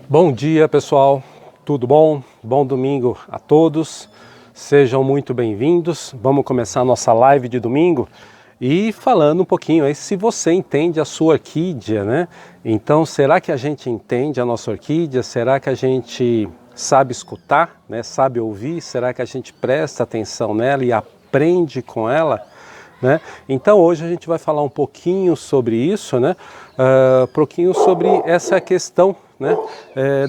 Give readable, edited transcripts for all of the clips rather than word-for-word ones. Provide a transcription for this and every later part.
Bom dia, pessoal, tudo bom? Bom domingo a todos, sejam muito bem-vindos. Vamos começar a nossa live de domingo e falando um pouquinho aí se você entende a sua orquídea, né? Então, será que a gente entende a nossa orquídea? Será que a gente sabe escutar, né? Sabe ouvir? Será que a gente presta atenção nela e aprende com ela? Né? Então hoje a gente vai falar um pouquinho sobre isso, né? Um pouquinho sobre essa questão, né?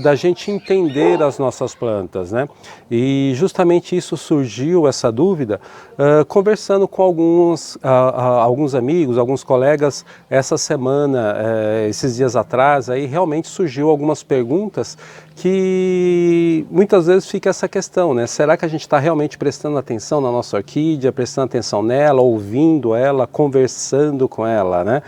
Da gente entender as nossas plantas, né? E justamente isso surgiu, essa dúvida, conversando com alguns amigos, alguns colegas essa semana, esses dias atrás, aí realmente surgiu algumas perguntas que muitas vezes fica essa questão, né? Será que a gente está realmente prestando atenção na nossa orquídea, prestando atenção nela, ouvindo ela, conversando com ela, né?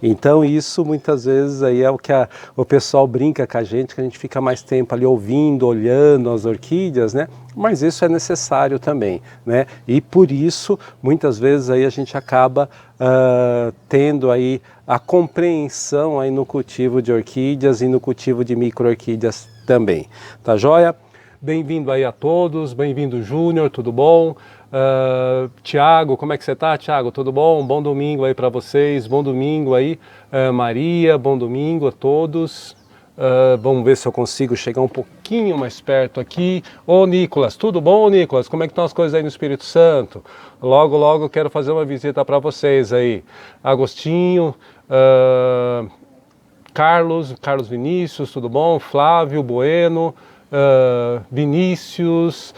Então isso muitas vezes aí é o que o pessoal brinca com a gente fica mais tempo ali ouvindo, olhando as orquídeas, né? Mas isso é necessário também, né? E por isso, muitas vezes aí a gente acaba tendo aí a compreensão aí no cultivo de orquídeas e no cultivo de micro-orquídeas também. Tá joia? Bem-vindo aí a todos, bem-vindo Júnior, tudo bom? Tiago, como é que você tá, Tiago? Tudo bom? Bom domingo aí para vocês, bom domingo aí. Maria, bom domingo a todos. Vamos ver se eu consigo chegar um pouquinho mais perto aqui. Ô Nicolas, tudo bom, Nicolas? Como é que estão as coisas aí no Espírito Santo? Logo, logo eu quero fazer uma visita para vocês aí. Agostinho, Carlos Vinícius, tudo bom? Flávio Bueno, Vinícius.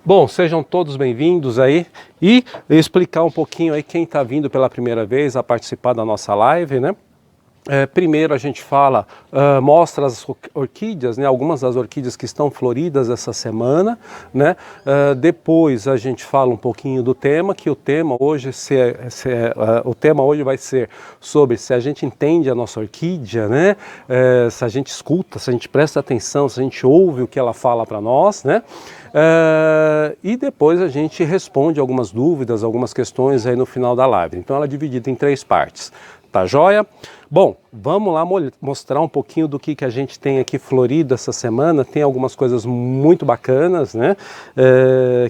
Bom, sejam todos bem-vindos aí e explicar um pouquinho aí quem está vindo pela primeira vez a participar da nossa live, né? Primeiro a gente fala, mostra as orquídeas, né, algumas das orquídeas que estão floridas essa semana, né? Depois a gente fala um pouquinho do tema, que o tema hoje, o tema hoje vai ser sobre se a gente entende a nossa orquídea, né? Se a gente escuta, se a gente presta atenção, se a gente ouve o que ela fala para nós, né? E depois a gente responde algumas dúvidas, algumas questões aí no final da live. Então ela é dividida em 3 partes. Tá joia? Bom, vamos lá mostrar um pouquinho do que a gente tem aqui florido essa semana. Tem algumas coisas muito bacanas, né?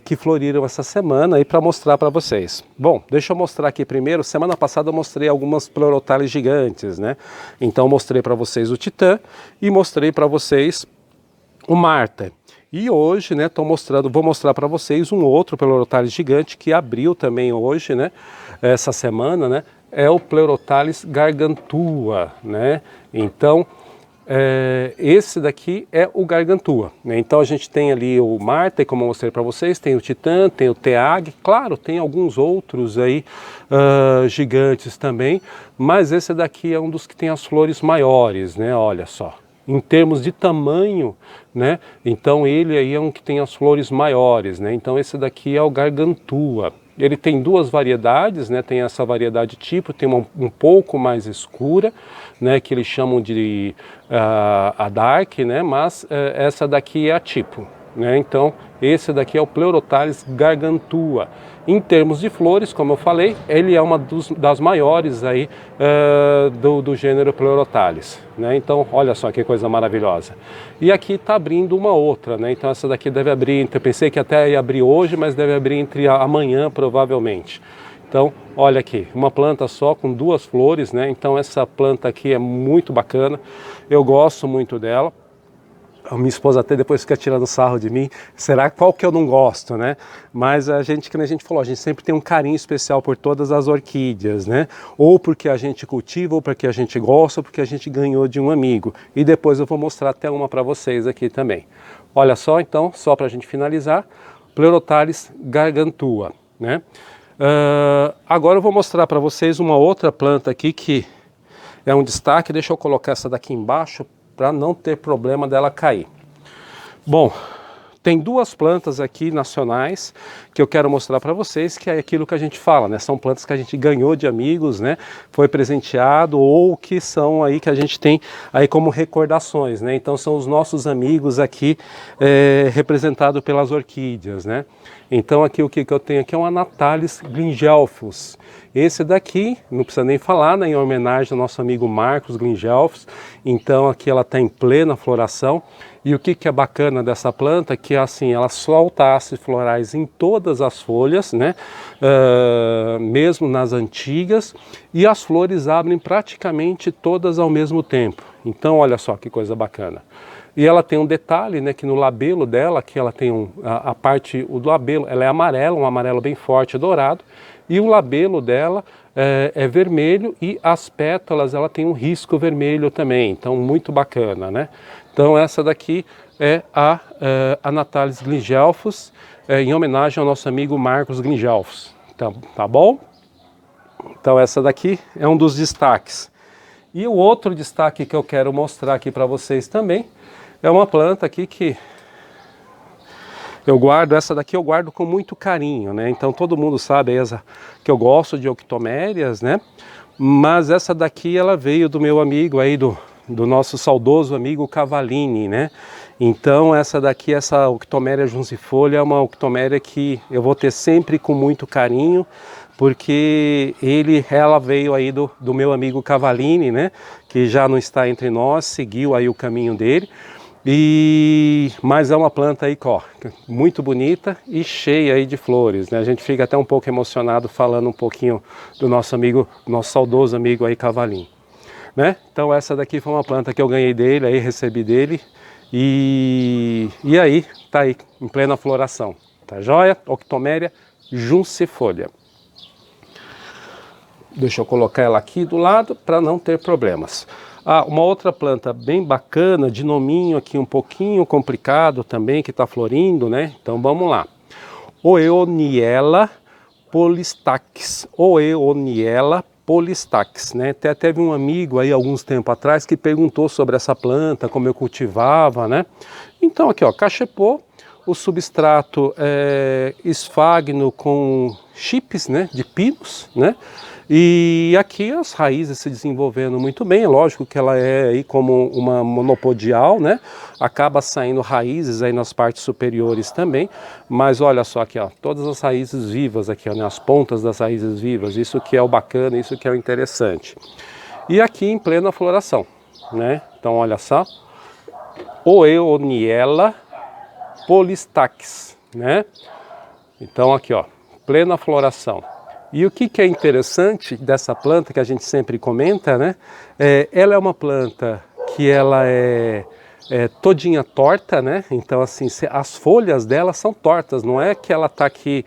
Que floriram essa semana aí para mostrar para vocês. Bom, deixa eu mostrar aqui primeiro. Semana passada eu mostrei algumas Pleurothales gigantes, né? Então mostrei para vocês o Titã e mostrei para vocês o Marta. E hoje, né, vou mostrar para vocês um outro Pleurothales gigante que abriu também hoje, né? Essa semana, né? É o Pleurothales gargantua, né? Então, esse daqui é o gargantua, né? Então a gente tem ali o Marta, como eu mostrei para vocês, tem o Titã, tem o Teag, claro, tem alguns outros aí gigantes também, mas esse daqui é um dos que tem as flores maiores, né? Olha só. Em termos de tamanho, né? Então ele aí é um que tem as flores maiores, né? Então esse daqui é o gargantua. Ele tem 2 variedades, né? Tem essa variedade tipo, tem uma um pouco mais escura, né? Que eles chamam de a dark, né? Mas essa daqui é a tipo, né? Então esse daqui é o Pleurothales gargantua. Em termos de flores, como eu falei, ele é uma das maiores aí do gênero Pleurothales, né? Então olha só que coisa maravilhosa. E aqui está abrindo uma outra, né? Então essa daqui deve abrir, eu pensei que até ia abrir hoje, mas deve abrir entre amanhã provavelmente. Então olha aqui, uma planta só com 2 flores, né? Então essa planta aqui é muito bacana, eu gosto muito dela. A minha esposa até depois fica tirando sarro de mim, será qual que eu não gosto, né? Mas como a gente falou, a gente sempre tem um carinho especial por todas as orquídeas, né? Ou porque a gente cultiva, ou porque a gente gosta, ou porque a gente ganhou de um amigo. E depois eu vou mostrar até uma para vocês aqui também. Olha só, então, só para a gente finalizar, Pleurothales gargantua, né? Agora eu vou mostrar para vocês uma outra planta aqui que é um destaque. Deixa eu colocar essa daqui embaixo para não ter problema dela cair. Bom, tem duas plantas aqui nacionais que eu quero mostrar para vocês, que é aquilo que a gente fala, né? São plantas que a gente ganhou de amigos, né? Foi presenteado, ou que são aí que a gente tem aí como recordações, né? Então são os nossos amigos aqui representados pelas orquídeas, né? Então aqui o que eu tenho aqui é um Anatalis gringelfus. Esse daqui, não precisa nem falar, né? Em homenagem ao nosso amigo Marcos Gringelfus. Então aqui ela está em plena floração. E o que é bacana dessa planta? Que assim, ela solta ácidos florais em todas as folhas, né? Mesmo nas antigas, e as flores abrem praticamente todas ao mesmo tempo. Então olha só que coisa bacana. E ela tem um detalhe, né, que no labelo dela, que ela tem a parte do labelo, ela é amarela, um amarelo bem forte, dourado, e o labelo dela é vermelho, e as pétalas ela tem um risco vermelho também, então muito bacana, né? Então essa daqui é a Anatalis gringelfus, em homenagem ao nosso amigo Marcos Gringelfus. Então, tá bom? Então essa daqui é um dos destaques. E o outro destaque que eu quero mostrar aqui para vocês também é uma planta aqui que eu guardo, essa daqui eu guardo com muito carinho, né? Então todo mundo sabe que eu gosto de octomérias, né? Mas essa daqui ela veio do meu amigo aí, do nosso saudoso amigo Cavallini, né? Então essa daqui, essa Octomeria juncifolia, é uma octoméria que eu vou ter sempre com muito carinho, porque ela veio aí do meu amigo Cavallini, né? Que já não está entre nós, seguiu aí o caminho dele. Mas é uma planta aí, ó, muito bonita e cheia aí de flores, né? A gente fica até um pouco emocionado falando um pouquinho do nosso amigo, nosso saudoso amigo aí Cavallini, né? Então essa daqui foi uma planta que eu ganhei dele, aí recebi dele, e aí tá aí em plena floração, tá joia? Octomeria juncifolia. Deixa eu colocar ela aqui do lado para não ter problemas. Uma outra planta bem bacana, de nominho aqui um pouquinho complicado também, que está florindo, né? Então vamos lá. Oeoniella polistax. Oeoniella polistax, né? Até teve um amigo aí alguns tempos atrás que perguntou sobre essa planta, como eu cultivava, né? Então aqui, ó, cachepô, o substrato é esfagno com chips, né? De pinos, né? E aqui as raízes se desenvolvendo muito bem, é lógico que ela é aí como uma monopodial, né? Acaba saindo raízes aí nas partes superiores também, mas olha só aqui, ó, todas as raízes vivas aqui, ó, né? As pontas das raízes vivas, isso que é o bacana, isso que é o interessante. E aqui em plena floração, né? Então olha só, Oeoniella polistax, né? Então aqui, ó, plena floração. E o que é interessante dessa planta, que a gente sempre comenta, né? Ela é uma planta que ela é todinha torta, né? Então assim, as folhas dela são tortas, não é que ela está aqui,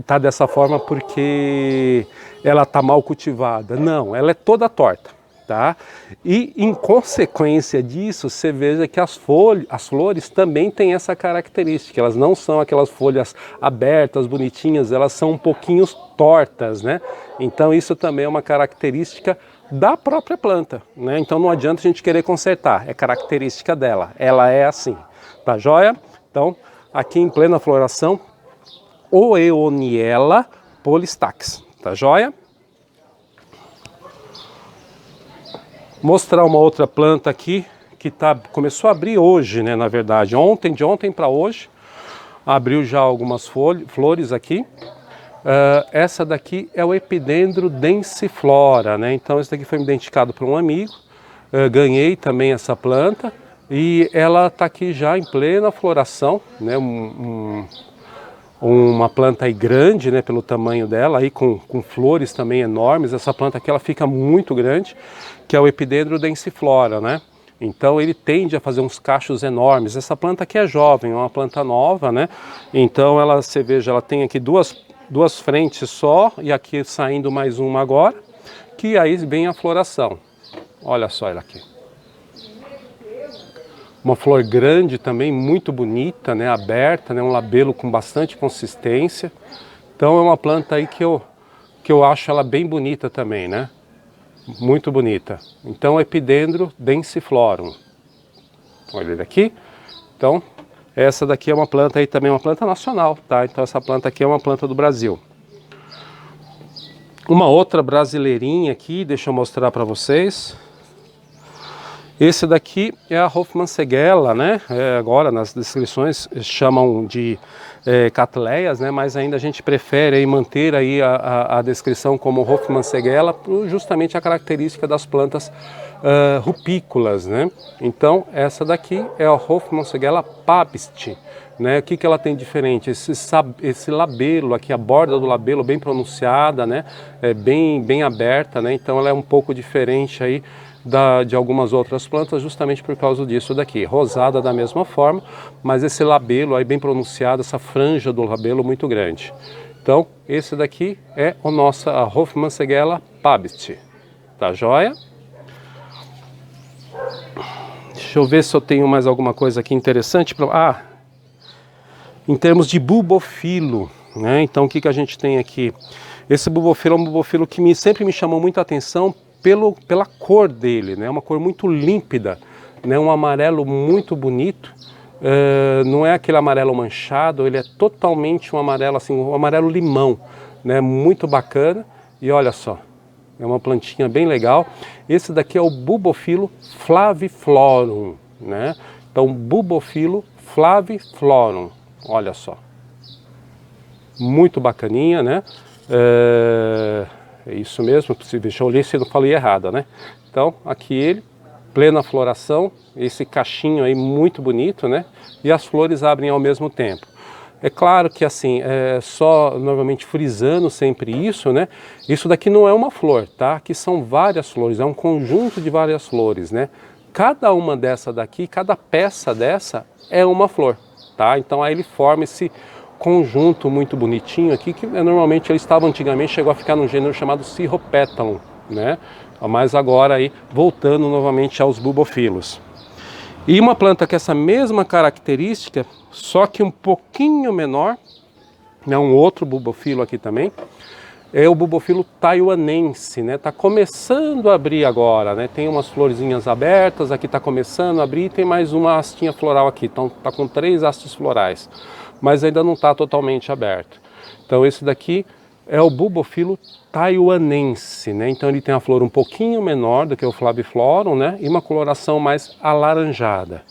tá dessa forma porque ela está mal cultivada, não, ela é toda torta. Tá? E em consequência disso, você veja que as flores também têm essa característica, elas não são aquelas folhas abertas, bonitinhas, elas são um pouquinho tortas, né? Então isso também é uma característica da própria planta, né? Então não adianta a gente querer consertar, é característica dela, ela é assim, tá joia? Então aqui em plena floração, Oeoniella polistax, tá joia? Mostrar uma outra planta aqui que começou a abrir hoje, né, na verdade, de ontem para hoje, abriu já algumas flores aqui. Essa daqui é o Epidendro densiflora, né, então esse daqui foi identificado por um amigo, ganhei também essa planta e ela está aqui já em plena floração, né, uma planta aí grande, né, pelo tamanho dela, aí com flores também enormes. Essa planta aqui ela fica muito grande, que é o Epidendro densiflora, né? Então ele tende a fazer uns cachos enormes. Essa planta aqui é jovem, é uma planta nova, né? Então você veja, ela tem aqui duas frentes só, e aqui saindo mais uma agora, que aí vem a floração. Olha só ela aqui. Uma flor grande também, muito bonita, né, aberta, né, um labelo com bastante consistência. Então é uma planta aí que eu acho ela bem bonita também, né? Muito bonita. Então Epidendro densiflorum. Olha ele aqui. Então Essa daqui é uma planta aí também, uma planta nacional, tá? Então essa planta aqui é uma planta do Brasil. Uma outra brasileirinha aqui, deixa eu mostrar para vocês. Esse daqui é a Hofmannsegella, né? Agora nas descrições chamam de Cattleyas, né? Mas ainda a gente prefere aí manter aí a descrição como Hofmannsegella, por justamente a característica das plantas rupícolas, né? Então essa daqui é a Hofmannsegella papst, né? O que ela tem diferente? Esse labelo aqui, a borda do labelo bem pronunciada, né? Bem aberta, né? Então ela é um pouco diferente aí de algumas outras plantas, justamente por causa disso daqui. Rosada da mesma forma, mas esse labelo aí bem pronunciado, essa franja do labelo muito grande. Então, esse daqui é a Hofmannsegella papst. Tá joia? Deixa eu ver se eu tenho mais alguma coisa aqui interessante. Em termos de bulbofilo, né? Então, o que a gente tem aqui? Esse bulbofilo é um bulbofilo que sempre me chamou muita atenção pela cor dele, né? Uma cor muito límpida, né? Um amarelo muito bonito, não é aquele amarelo manchado, ele é totalmente um amarelo assim, um amarelo limão, né? Muito bacana. E olha só, é uma plantinha bem legal. Esse daqui é o bulbofilo flaviflorum, né? Então bulbofilo flaviflorum, olha só, muito bacaninha, né? É isso mesmo, deixa eu ler se eu não falei errado, né? Então, aqui ele, plena floração, esse cachinho aí muito bonito, né? E as flores abrem ao mesmo tempo. É claro que assim, só novamente frisando sempre isso, né? Isso daqui não é uma flor, tá? Aqui são várias flores, é um conjunto de várias flores, né? Cada uma dessa daqui, cada peça dessa é uma flor, tá? Então aí ele forma esse conjunto muito bonitinho aqui, que normalmente ele estava antigamente, chegou a ficar num gênero chamado Cirropetalum, né? Mas agora aí, voltando novamente aos bulbofilos. E uma planta com essa mesma característica, só que um pouquinho menor, né? Um outro bulbofilo aqui também, é o bulbofilo taiwanense, né? Tá começando a abrir agora, né? Tem umas florzinhas abertas, aqui tá começando a abrir, tem mais uma hastinha floral aqui, então tá com 3 hastes florais, mas ainda não está totalmente aberto. Então esse daqui é o bulbofilo taiwanense, né? Então ele tem a flor um pouquinho menor do que o flaviflorum, né? E uma coloração mais alaranjada,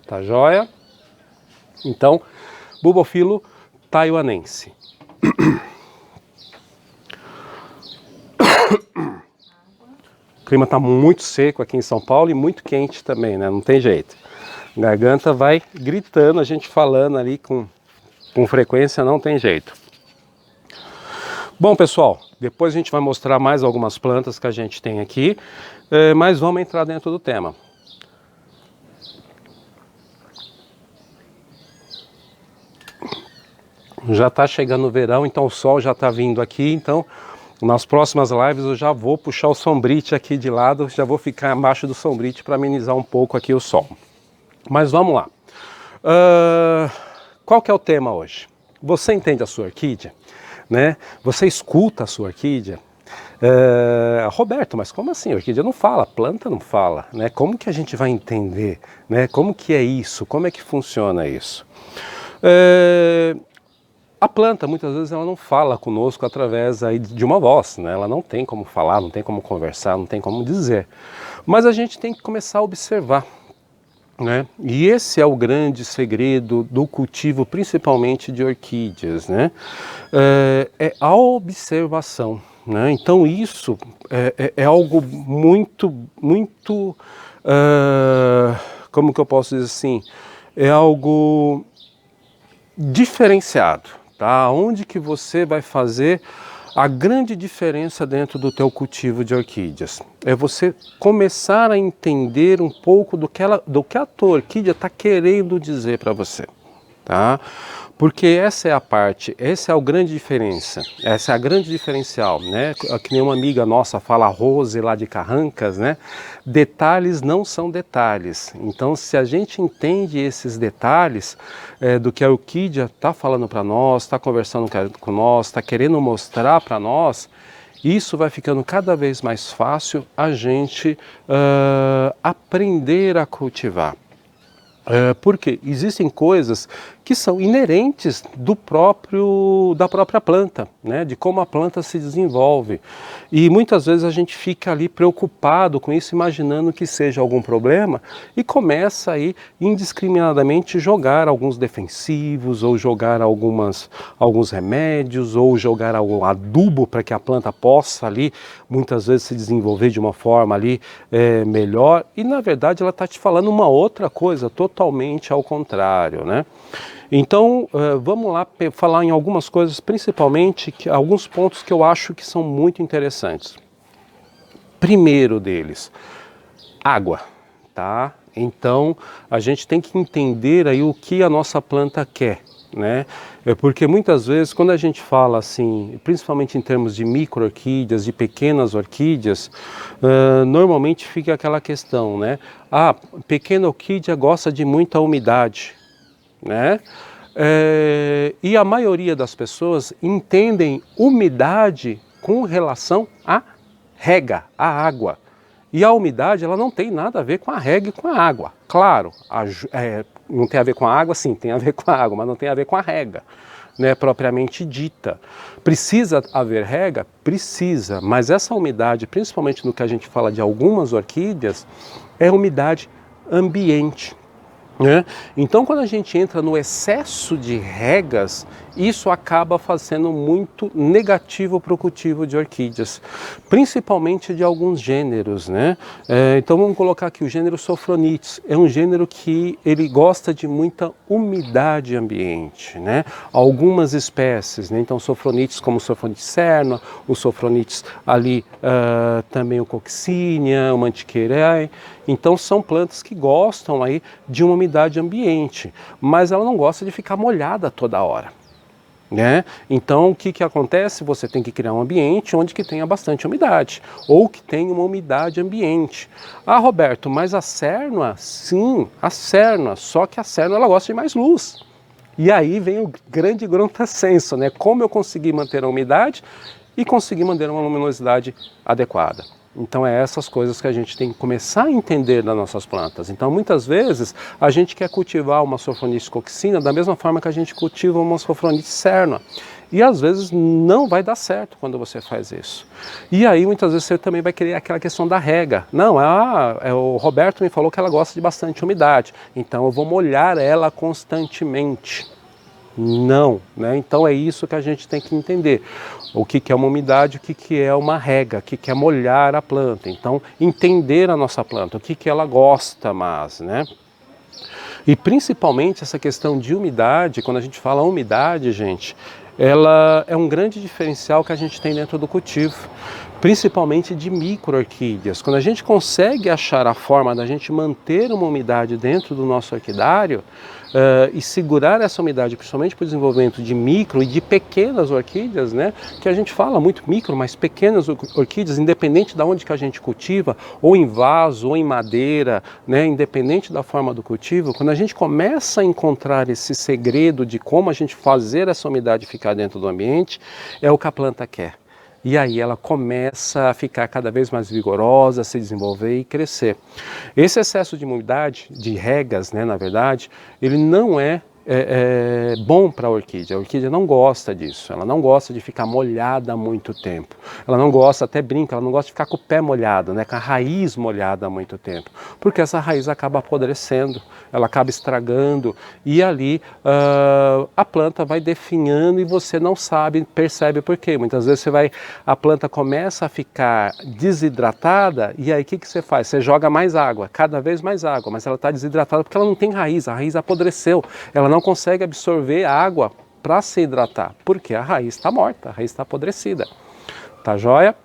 tá joia? Então, bulbofilo taiwanense. O clima está muito seco aqui em São Paulo e muito quente também, né? Não tem jeito. A garganta vai gritando, a gente falando ali com frequência, não tem jeito. Bom, pessoal, depois a gente vai mostrar mais algumas plantas que a gente tem aqui, mas vamos entrar dentro do tema. Já está chegando o verão, então o sol já está vindo aqui, então nas próximas lives eu já vou puxar o sombrite aqui de lado, já vou ficar embaixo do sombrite para amenizar um pouco aqui o sol. Mas vamos lá. Qual que é o tema hoje? Você entende a sua orquídea? Né? Você escuta a sua orquídea? Roberto, mas como assim? A orquídea não fala, a planta não fala, né? Como que a gente vai entender? Né? Como que é isso? Como é que funciona isso? A planta, muitas vezes, ela não fala conosco através aí de uma voz, né? Ela não tem como falar, não tem como conversar, não tem como dizer. Mas a gente tem que começar a observar, né? E esse é o grande segredo do cultivo, principalmente de orquídeas, né? É a observação, né? Então isso é algo muito, como que eu posso dizer assim? É algo diferenciado, tá? Onde que você vai fazer a grande diferença dentro do teu cultivo de orquídeas? É você começar a entender um pouco do que a tua orquídea está querendo dizer para você, tá? Porque essa é a parte, essa é a grande diferença, essa é a grande diferencial, né? Que nem uma amiga nossa fala, a Rose lá de Carrancas, né? Detalhes não são detalhes. Então, se a gente entende esses detalhes do que a orquídea está falando para nós, está conversando com nós, está querendo mostrar para nós, isso vai ficando cada vez mais fácil a gente aprender a cultivar. Porque existem coisas que são inerentes da própria planta, né? De como a planta se desenvolve. E muitas vezes a gente fica ali preocupado com isso, imaginando que seja algum problema e começa aí indiscriminadamente jogar alguns defensivos, ou jogar alguns remédios, ou jogar algum adubo para que a planta possa ali muitas vezes se desenvolver de uma forma ali melhor. E na verdade ela está te falando uma outra coisa, totalmente ao contrário, né? Então, vamos lá falar em algumas coisas, principalmente alguns pontos que eu acho que são muito interessantes. Primeiro deles, água, tá? Então, a gente tem que entender aí o que a nossa planta quer, né? Porque muitas vezes, quando a gente fala assim, principalmente em termos de micro-orquídeas, de pequenas orquídeas, normalmente fica aquela questão, né? Ah, pequena orquídea gosta de muita umidade, né? E a maioria das pessoas entendem umidade com relação à rega, à água. E a umidade, ela não tem nada a ver com a rega e com a água. Claro, não tem a ver com a água, sim, tem a ver com a água, mas não tem a ver com a rega, né, propriamente dita. Precisa haver rega? Precisa, mas essa umidade, principalmente no que a gente fala de algumas orquídeas, é umidade ambiente. Então, quando a gente entra no excesso de regas, isso acaba sendo muito negativo para o cultivo de orquídeas, principalmente de alguns gêneros, né? Então vamos colocar aqui o gênero Sophronites. É um gênero que ele gosta de muita umidade ambiente, né? Algumas espécies, né? Então Sophronites como o Sophronites cerna, o Sophronites ali também o Coccinia, o Mantiqueirae. Então são plantas que gostam aí de uma umidade ambiente, mas ela não gosta de ficar molhada toda hora, né? Então o que acontece? Você tem que criar um ambiente onde que tenha bastante umidade, ou que tenha uma umidade ambiente. Ah, Roberto, mas a Cerna, sim, a Cerna, só que a Cerna ela gosta de mais luz. E aí vem o grande contrassenso, né? Como eu consegui manter a umidade e conseguir manter uma luminosidade adequada. Então é essas coisas que a gente tem que começar a entender das nossas plantas. Então muitas vezes a gente quer cultivar uma Sophronites coccina da mesma forma que a gente cultiva uma Sophronites cerna. E às vezes não vai dar certo quando você faz isso. E aí muitas vezes você também vai querer aquela questão da rega. Não, o Roberto me falou que ela gosta de bastante umidade, então eu vou molhar ela constantemente. Não, né? Então é isso que a gente tem que entender. O que é uma umidade, o que é uma rega, o que é molhar a planta. Então, entender a nossa planta, o que ela gosta mais, né? E principalmente essa questão de umidade, quando a gente fala umidade, gente, ela é um grande diferencial que a gente tem dentro do cultivo, principalmente de micro-orquídeas. Quando a gente consegue achar a forma da gente manter uma umidade dentro do nosso orquidário e segurar essa umidade, principalmente para o desenvolvimento de micro e de pequenas orquídeas, né? Que a gente fala muito micro, mas pequenas orquídeas, independente de onde que a gente cultiva, ou em vaso, ou em madeira, né? Independente da forma do cultivo, quando a gente começa a encontrar esse segredo de como a gente fazer essa umidade ficar dentro do ambiente, é o que a planta quer. E aí ela começa a ficar cada vez mais vigorosa, se desenvolver e crescer. Esse excesso de umidade, de regas, né, na verdade, ele não é bom para a orquídea. A orquídea não gosta disso, ela não gosta de ficar molhada há muito tempo. Ela não gosta, até brinca, ela não gosta de ficar com o pé molhado, né, com a raiz molhada há muito tempo. Porque essa raiz acaba apodrecendo, ela acaba estragando e ali a planta vai definhando e você não percebe por quê. Muitas vezes a planta começa a ficar desidratada e aí o que você faz? Você joga mais água, cada vez mais água, mas ela está desidratada porque ela não tem raiz, a raiz apodreceu, ela não consegue absorver água para se hidratar, porque a raiz está morta, a raiz está apodrecida. Tá joia?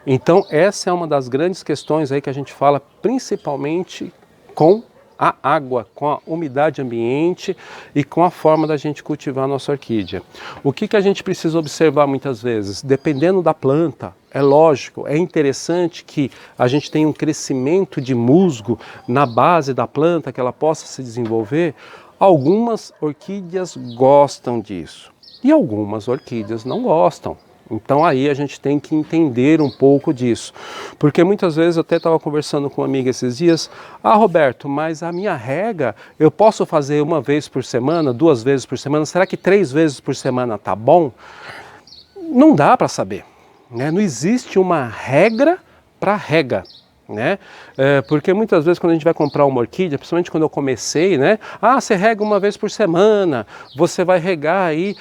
Então essa é uma das grandes questões aí que a gente fala, principalmente com a água, com a umidade ambiente e com a forma da gente cultivar a nossa orquídea. O que a gente precisa observar muitas vezes? Dependendo da planta, é lógico, é interessante que a gente tenha um crescimento de musgo na base da planta, que ela possa se desenvolver. Algumas orquídeas gostam disso e algumas orquídeas não gostam. Então aí a gente tem que entender um pouco disso. Porque muitas vezes eu até estava conversando com uma amiga esses dias, Roberto, mas a minha rega, eu posso fazer uma vez por semana, 2 vezes por semana, será que 3 vezes por semana tá bom? Não dá para saber, né? Não existe uma regra para rega. Né? Porque muitas vezes quando a gente vai comprar uma orquídea, principalmente quando eu comecei, né? Você rega uma vez por semana, você vai regar aí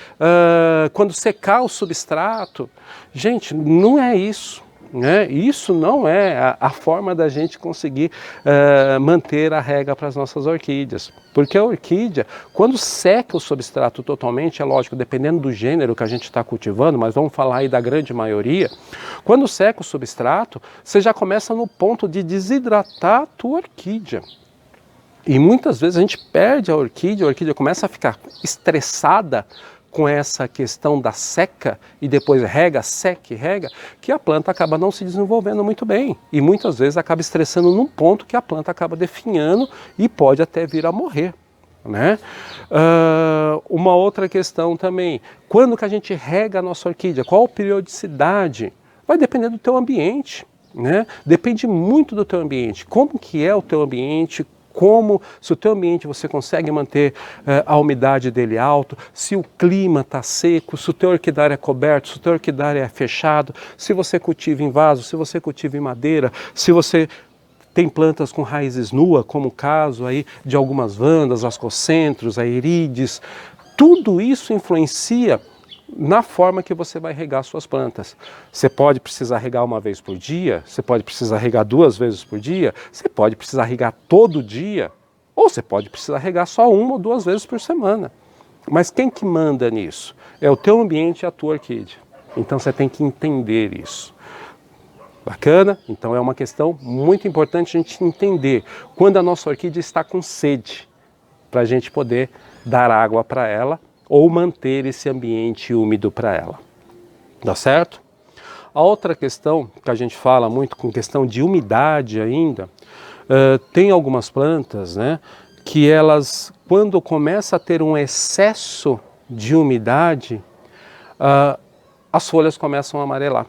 quando secar o substrato. Gente, não é isso. Né? Isso não é a forma da gente conseguir manter a rega para as nossas orquídeas. Porque a orquídea, quando seca o substrato totalmente, é lógico, dependendo do gênero que a gente está cultivando, mas vamos falar aí da grande maioria, quando seca o substrato, você já começa no ponto de desidratar a tua orquídea. E muitas vezes a gente perde a orquídea começa a ficar estressada com essa questão da seca e depois rega, seca e rega, que a planta acaba não se desenvolvendo muito bem. E muitas vezes acaba estressando num ponto que a planta acaba definhando e pode até vir a morrer. Né? Uma outra questão também, quando que a gente rega a nossa orquídea? Qual a periodicidade? Vai depender do teu ambiente. Né? Depende muito do teu ambiente. Como que é o teu ambiente? Se o teu ambiente você consegue manter a umidade dele alto, se o clima está seco, se o teu orquidário é coberto, se o teu orquidário é fechado, se você cultiva em vaso, se você cultiva em madeira, se você tem plantas com raízes nuas, como o caso aí de algumas vandas, ascocentros, a irides, tudo isso influencia na forma que você vai regar suas plantas. Você pode precisar regar uma vez por dia, você pode precisar regar 2 vezes por dia, você pode precisar regar todo dia, ou você pode precisar regar só 1 ou 2 vezes por semana. Mas quem que manda nisso? É o teu ambiente e a tua orquídea. Então você tem que entender isso. Bacana? Então é uma questão muito importante a gente entender quando a nossa orquídea está com sede, para a gente poder dar água para ela, ou manter esse ambiente úmido para ela. Dá certo? A outra questão que a gente fala muito com questão de umidade ainda, tem algumas plantas, né, que elas, quando começa a ter um excesso de umidade, as folhas começam a amarelar.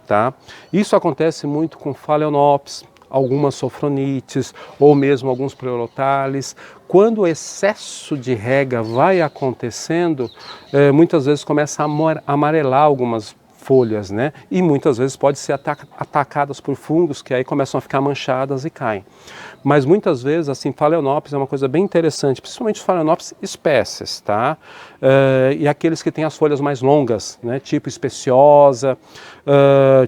Tá? Isso acontece muito com Phalaenopsis, algumas sofronites ou mesmo alguns pleurotales. Quando o excesso de rega vai acontecendo, muitas vezes começa a amarelar algumas folhas, né? E muitas vezes pode ser atacadas por fungos que aí começam a ficar manchadas e caem. Mas muitas vezes, assim, Phalaenopsis é uma coisa bem interessante, principalmente Phalaenopsis espécies, tá? E aqueles que têm as folhas mais longas, né? Tipo especiosa,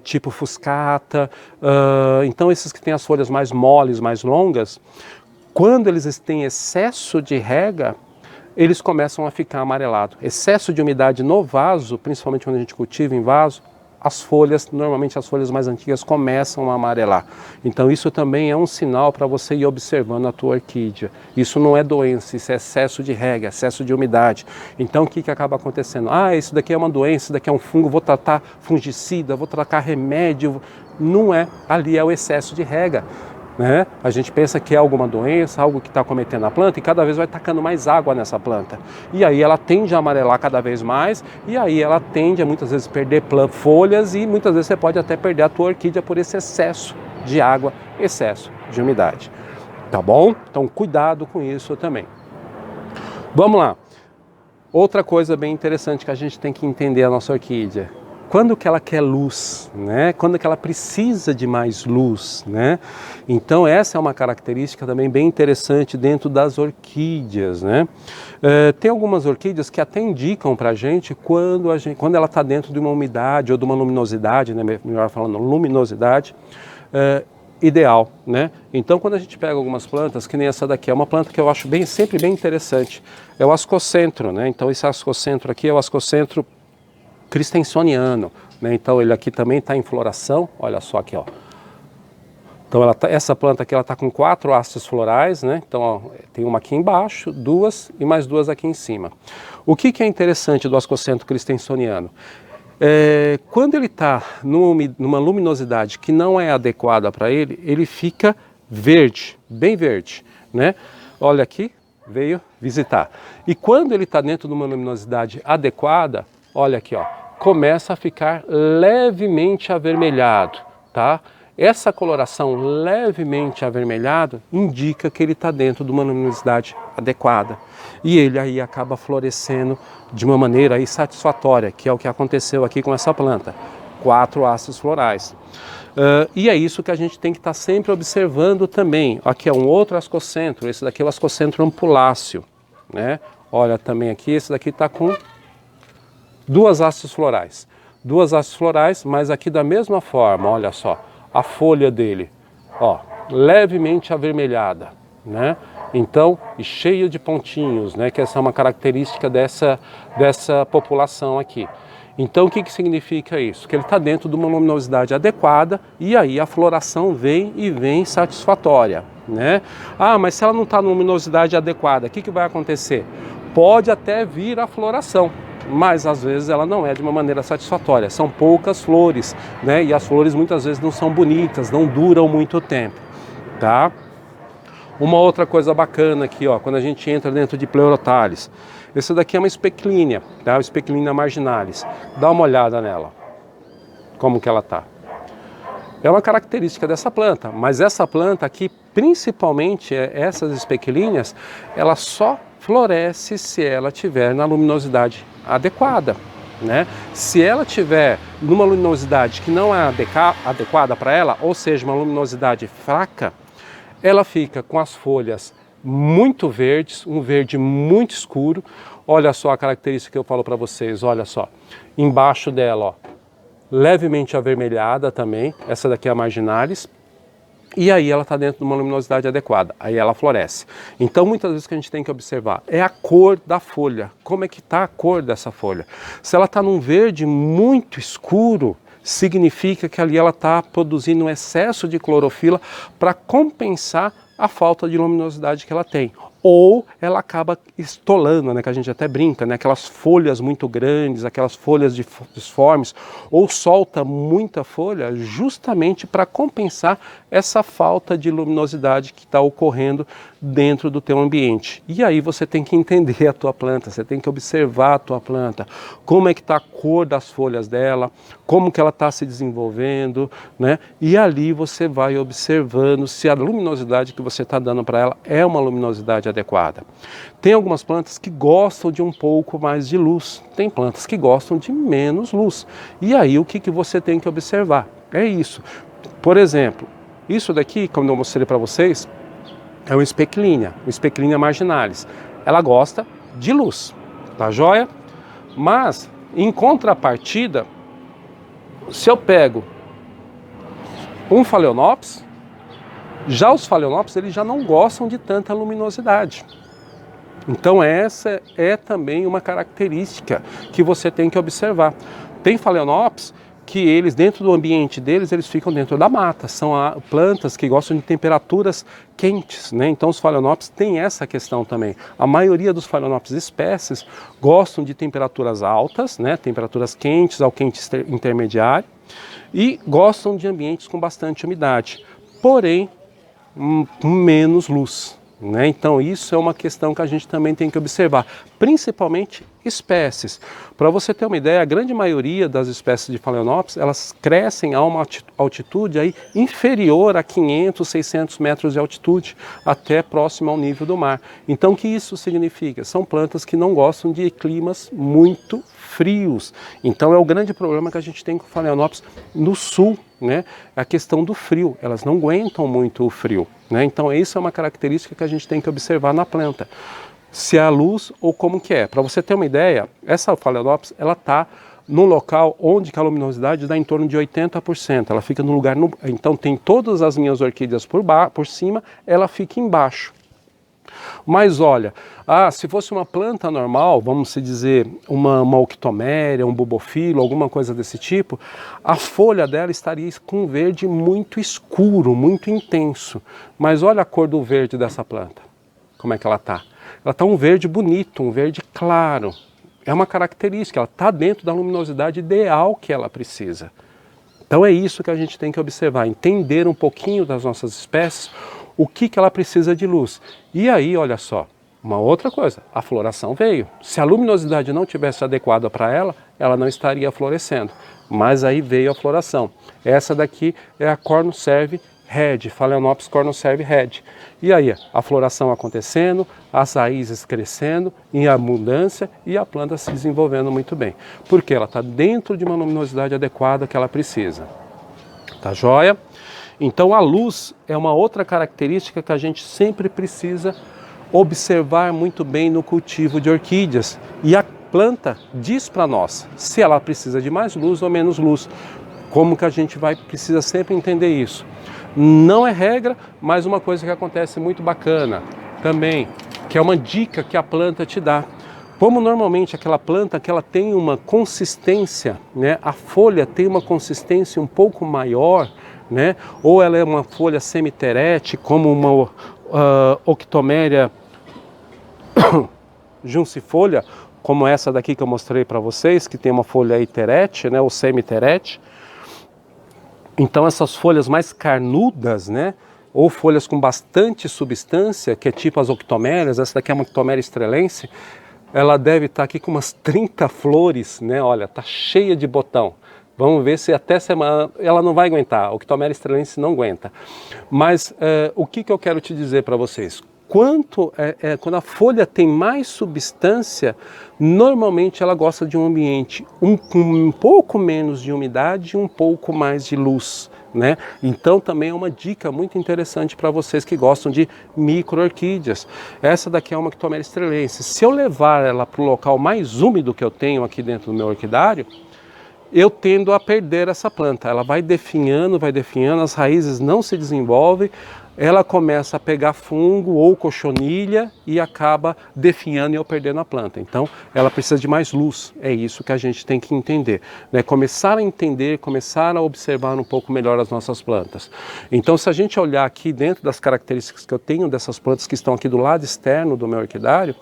tipo fuscata. Então esses que têm as folhas mais moles, mais longas, quando eles têm excesso de rega, eles começam a ficar amarelados. Excesso de umidade no vaso, principalmente quando a gente cultiva em vaso, as folhas, normalmente as folhas mais antigas começam a amarelar. Então isso também é um sinal para você ir observando a tua orquídea. Isso não é doença, isso é excesso de rega, excesso de umidade. Então o que acaba acontecendo? Isso daqui é uma doença, isso daqui é um fungo, vou tratar fungicida, vou tratar remédio. Não é, ali é o excesso de rega. Né? A gente pensa que é alguma doença, algo que está cometendo a planta e cada vez vai tacando mais água nessa planta. E aí ela tende a amarelar cada vez mais e aí ela tende a muitas vezes perder folhas e muitas vezes você pode até perder a tua orquídea por esse excesso de água, excesso de umidade. Tá bom? Então cuidado com isso também. Vamos lá. Outra coisa bem interessante que a gente tem que entender a nossa orquídea. Quando que ela quer luz, né? Quando que ela precisa de mais luz, né? Então essa é uma característica também bem interessante dentro das orquídeas, né? Tem algumas orquídeas que até indicam para a gente quando ela está dentro de uma umidade ou de uma luminosidade, né? Melhor falando, luminosidade ideal, né? Então quando a gente pega algumas plantas, que nem essa daqui, é uma planta que eu acho sempre bem interessante, é o ascocentro, né? Então esse ascocentro aqui é o ascocentro christensoniano, né? Então ele aqui também está em floração, olha só aqui, ó. Então essa planta aqui ela está com 4 hastes florais, né? Então ó, tem uma aqui embaixo, 2 e mais 2 aqui em cima. O que é interessante do ascocentro christensoniano? Quando ele está numa luminosidade que não é adequada para ele, ele fica verde, bem verde, né? Olha aqui, veio visitar. E quando ele está dentro de uma luminosidade adequada, olha aqui, ó, começa a ficar levemente avermelhado, tá? Essa coloração levemente avermelhada indica que ele está dentro de uma luminosidade adequada. E ele aí acaba florescendo de uma maneira aí satisfatória, que é o que aconteceu aqui com essa planta. 4 hastes florais. E é isso que a gente tem que estar sempre observando também. Aqui é um outro ascocentro, esse daqui é o ascocentro ampuláceo, né? Olha também aqui, esse daqui está com 2 hastes florais. 2 hastes florais, mas aqui da mesma forma, olha só. A folha dele, ó, levemente avermelhada, né? Então, e cheia de pontinhos, né? Que essa é uma característica dessa população aqui. Então, o que significa isso? Que ele está dentro de uma luminosidade adequada e aí a floração vem satisfatória, né? Ah, mas se ela não está numa luminosidade adequada, o que vai acontecer? Pode até vir a floração, mas às vezes ela não é de uma maneira satisfatória. São poucas flores, né? E as flores muitas vezes não são bonitas, não duram muito tempo, tá? Uma outra coisa bacana aqui, ó, quando a gente entra dentro de Pleurothales. Esse daqui é uma Specklinia, tá? Specklinia marginalis. Dá uma olhada nela, como que ela tá. É uma característica dessa planta, mas essa planta aqui, principalmente essas Specklinas, ela só floresce se ela tiver na luminosidade adequada, né? Se ela tiver numa luminosidade que não é adequada para ela, ou seja, uma luminosidade fraca, ela fica com as folhas muito verdes, um verde muito escuro. Olha só a característica que eu falo para vocês, olha só. Embaixo dela, ó, levemente avermelhada também, essa daqui é a marginalis. E aí ela está dentro de uma luminosidade adequada, aí ela floresce. Então muitas vezes o que a gente tem que observar é a cor da folha, como é que está a cor dessa folha. Se ela está num verde muito escuro, significa que ali ela está produzindo um excesso de clorofila para compensar a falta de luminosidade que ela tem. Ou ela acaba estolando, né, que a gente até brinca, né, aquelas folhas muito grandes, aquelas folhas disformes, ou solta muita folha justamente para compensar essa falta de luminosidade que está ocorrendo dentro do teu ambiente. E aí você tem que entender a tua planta, você tem que observar a tua planta, como é que está a cor das folhas dela, como que ela está se desenvolvendo, né? E ali você vai observando se a luminosidade que você está dando para ela é uma luminosidade adequada. Tem algumas plantas que gostam de um pouco mais de luz, tem plantas que gostam de menos luz. E aí o que você tem que observar? É isso. Por exemplo, isso daqui, como eu mostrei para vocês, é uma Specklinia marginalis. Ela gosta de luz, tá joia? Mas, em contrapartida, se eu pego um Phalaenopsis, já os Phalaenopsis eles já não gostam de tanta luminosidade. Então essa é também uma característica que você tem que observar. Tem Phalaenopsis que eles, dentro do ambiente deles, eles ficam dentro da mata. São plantas que gostam de temperaturas quentes, né? Então os Phalaenopsis têm essa questão também. A maioria dos Phalaenopsis espécies gostam de temperaturas altas, né? Temperaturas quentes ao quente intermediário, e gostam de ambientes com bastante umidade, porém menos luz, né? Então isso é uma questão que a gente também tem que observar, principalmente espécies. Para você ter uma ideia, a grande maioria das espécies de Phalaenopsis, elas crescem a uma altitude aí inferior a 500, 600 metros de altitude, até próximo ao nível do mar. Então o que isso significa? São plantas que não gostam de climas muito frios. Então é o grande problema que a gente tem com Phalaenopsis no sul, né? A questão do frio, elas não aguentam muito o frio, né? Então isso é uma característica que a gente tem que observar na planta. Se é a luz ou como que é. Para você ter uma ideia, essa Phalaenopsis, ela está num local onde a luminosidade dá em torno de 80%. Ela fica no lugar... Então tem todas as minhas orquídeas por cima, ela fica embaixo. Mas olha, se fosse uma planta normal, vamos dizer uma Octomeria, um Bulbophyllum, alguma coisa desse tipo, a folha dela estaria com um verde muito escuro, muito intenso. Mas olha a cor do verde dessa planta, como é que ela está. Ela está um verde bonito, um verde claro. É uma característica, ela está dentro da luminosidade ideal que ela precisa. Então é isso que a gente tem que observar, entender um pouquinho das nossas espécies, o que ela precisa de luz. E aí, olha só, Uma outra coisa, a floração veio. Se a luminosidade não tivesse adequada para ela, ela não estaria florescendo. Mas aí veio a floração. Essa daqui é a Cornucerve Red, Phalaenopsis Cornucerve Red. E aí, a floração acontecendo, as raízes crescendo em abundância e a planta se desenvolvendo muito bem. Porque ela está dentro de uma luminosidade adequada que ela precisa. Tá joia? Então a luz é uma outra característica que a gente sempre precisa observar muito bem no cultivo de orquídeas. E a planta diz para nós se ela precisa de mais luz ou menos luz. Como que a gente precisa sempre entender isso. Não é regra, mas uma coisa que acontece muito bacana também, que é uma dica que a planta te dá. Como normalmente aquela planta que ela tem uma consistência, né, a folha tem uma consistência um pouco maior, né, ou ela é uma folha semiterete, como uma Octomeria juncifolia, como essa daqui que eu mostrei para vocês, que tem uma folha iterete, né, ou semiterete. Então essas folhas mais carnudas, né, ou folhas com bastante substância, que é tipo as Octomerias, essa daqui é uma Octomeria estrelense, ela deve estar aqui com umas 30 flores, né, olha, tá cheia de botão. Vamos ver se até semana ela não vai aguentar, a Octomeria estrelense não aguenta. Mas o que eu quero te dizer para vocês? Quando a folha tem mais substância, normalmente ela gosta de um ambiente com um pouco menos de umidade e um pouco mais de luz, né? Então também é uma dica muito interessante para vocês que gostam de micro-orquídeas. Essa daqui é uma Octomeria estrelense. Se eu levar ela para o local mais úmido que eu tenho aqui dentro do meu orquidário, eu tendo a perder essa planta. Ela vai definhando, as raízes não se desenvolvem, ela começa a pegar fungo ou cochonilha e acaba definhando e eu perdendo a planta. Então, ela precisa de mais luz. É isso que a gente tem que entender, né? Começar a entender, começar a observar um pouco melhor as nossas plantas. Então, se a gente olhar aqui dentro das características que eu tenho dessas plantas que estão aqui do lado externo do meu orquidário,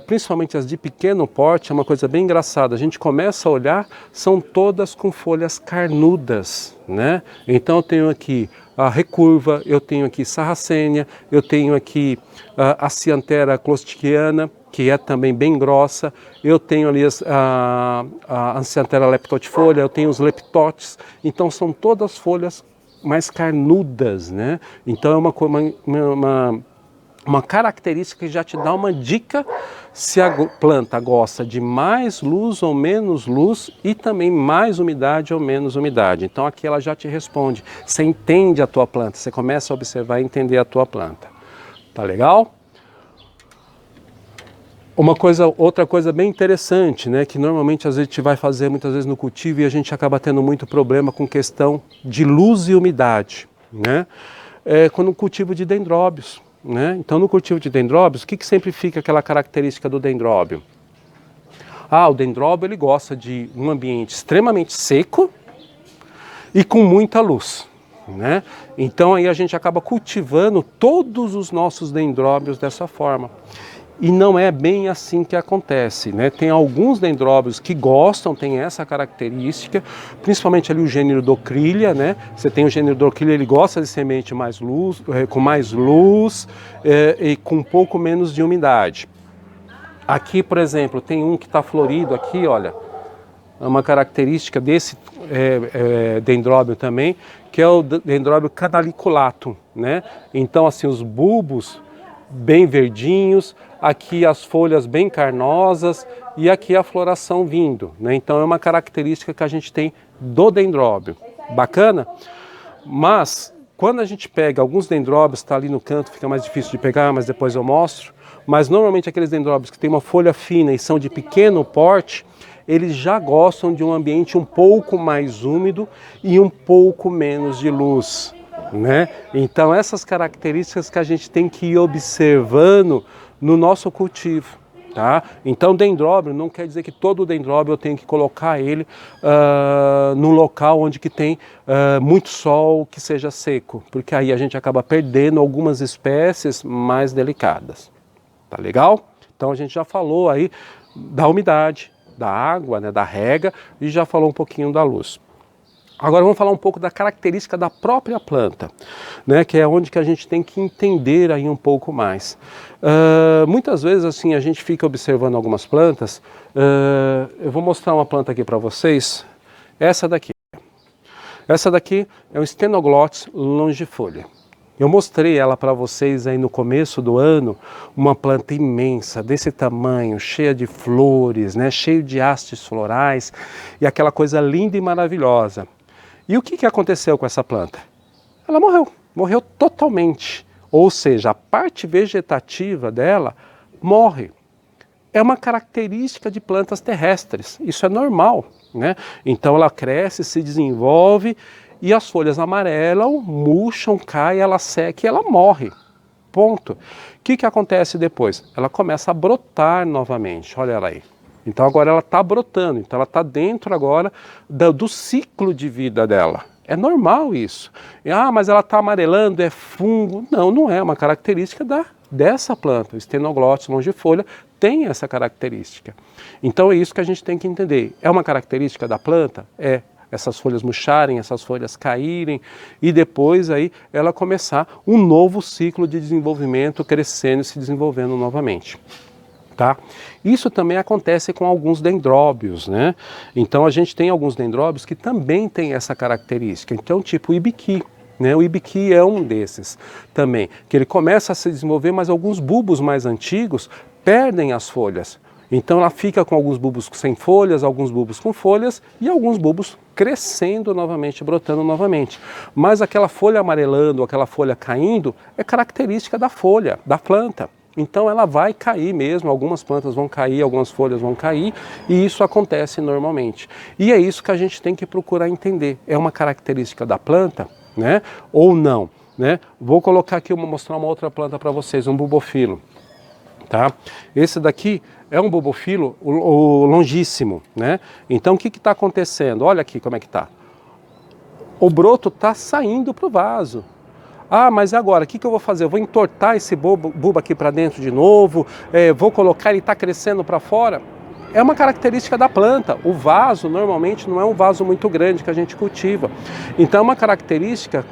principalmente as de pequeno porte, é uma coisa bem engraçada. A gente começa a olhar, são todas com folhas carnudas, né? Então eu tenho aqui a recurva, eu tenho aqui sarracênia, eu tenho aqui a Cyanthera clostichiana, que é também bem grossa, eu tenho ali a Cyanthera leptotifolia, eu tenho os leptotes, então são todas folhas mais carnudas, né? Então é uma característica que já te dá uma dica se a planta gosta de mais luz ou menos luz e também mais umidade ou menos umidade. Então aqui ela já te responde, você entende a tua planta, você começa a observar e entender a tua planta. Tá legal? Outra coisa bem interessante, né, que normalmente às vezes a gente vai fazer muitas vezes no cultivo e a gente acaba tendo muito problema com questão de luz e umidade, né? Quando o cultivo de dendróbios. Né? Então no cultivo de dendróbios, o que sempre fica aquela característica do dendróbio? O dendróbio ele gosta de um ambiente extremamente seco e com muita luz, né? Então aí a gente acaba cultivando todos os nossos dendróbios dessa forma. E não é bem assim que acontece, né? Tem alguns dendróbios que gostam, tem essa característica, principalmente ali o gênero Docrylia, né? Você tem o gênero Docrylia, ele gosta de semente mais luz, com mais luz e com um pouco menos de umidade. Aqui, por exemplo, tem um que está florido aqui, olha, é uma característica desse dendróbio também, que é o dendróbio canaliculatum, né? Então, assim, os bulbos bem verdinhos, aqui as folhas bem carnosas e aqui a floração vindo, né? Então é uma característica que a gente tem do dendróbio. Bacana? Mas quando a gente pega alguns dendróbios, está ali no canto, fica mais difícil de pegar, mas depois eu mostro. Mas normalmente aqueles dendróbios que têm uma folha fina e são de pequeno porte, eles já gostam de um ambiente um pouco mais úmido e um pouco menos de luz, né? Então essas características que a gente tem que ir observando no nosso cultivo, tá? Então dendróbio não quer dizer que todo dendróbio eu tenho que colocar ele no local onde que tem muito sol, que seja seco, porque aí a gente acaba perdendo algumas espécies mais delicadas, tá legal? Então a gente já falou aí da umidade, da água, né, da rega, e já falou um pouquinho da luz. Agora vamos falar um pouco da característica da própria planta, né, que é onde que a gente tem que entender aí um pouco mais. Muitas vezes assim a gente fica observando algumas plantas. Eu vou mostrar uma planta aqui para vocês. Essa daqui é um Stenoglotis longifolia. Eu mostrei ela para vocês aí no começo do ano, uma planta imensa, desse tamanho, cheia de flores, né, cheio de hastes florais e aquela coisa linda e maravilhosa. E o que aconteceu com essa planta? Ela morreu totalmente, ou seja, a parte vegetativa dela morre. É uma característica de plantas terrestres, isso é normal, né? Então ela cresce, se desenvolve e as folhas amarelam, murcham, caem, ela seca e ela morre. Ponto. O que acontece depois? Ela começa a brotar novamente, olha ela aí. Então agora ela está brotando, então ela está dentro agora do ciclo de vida dela. É normal isso. Mas ela está amarelando, é fungo. Não, não é uma característica dessa planta. O Stenoglotis longifolia tem essa característica. Então é isso que a gente tem que entender. É uma característica da planta? É. Essas folhas murcharem, essas folhas caírem e depois aí ela começar um novo ciclo de desenvolvimento, crescendo e se desenvolvendo novamente. Tá? Isso também acontece com alguns dendróbios, né? Então a gente tem alguns dendróbios que também tem essa característica. Então tipo o ibiqui, né? O ibiqui é um desses também, que ele começa a se desenvolver, mas alguns bulbos mais antigos perdem as folhas. Então ela fica com alguns bulbos sem folhas, alguns bulbos com folhas e alguns bulbos crescendo novamente, brotando novamente. Mas aquela folha amarelando, aquela folha caindo, é característica da folha, da planta. Então ela vai cair mesmo, algumas plantas vão cair, algumas folhas vão cair e isso acontece normalmente. E é isso que a gente tem que procurar entender. É uma característica da planta, né? Ou não, né? Vou colocar aqui, mostrar uma outra planta para vocês, um bulbofilo. Tá? Esse daqui é um bulbofilo o longíssimo, né? Então o que está acontecendo? Olha aqui como é que está. O broto está saindo para o vaso. Mas agora, o que eu vou fazer? Eu vou entortar esse bulbo aqui para dentro de novo, vou colocar ele está crescendo para fora? É uma característica da planta. O vaso normalmente não é um vaso muito grande que a gente cultiva. Então é uma característica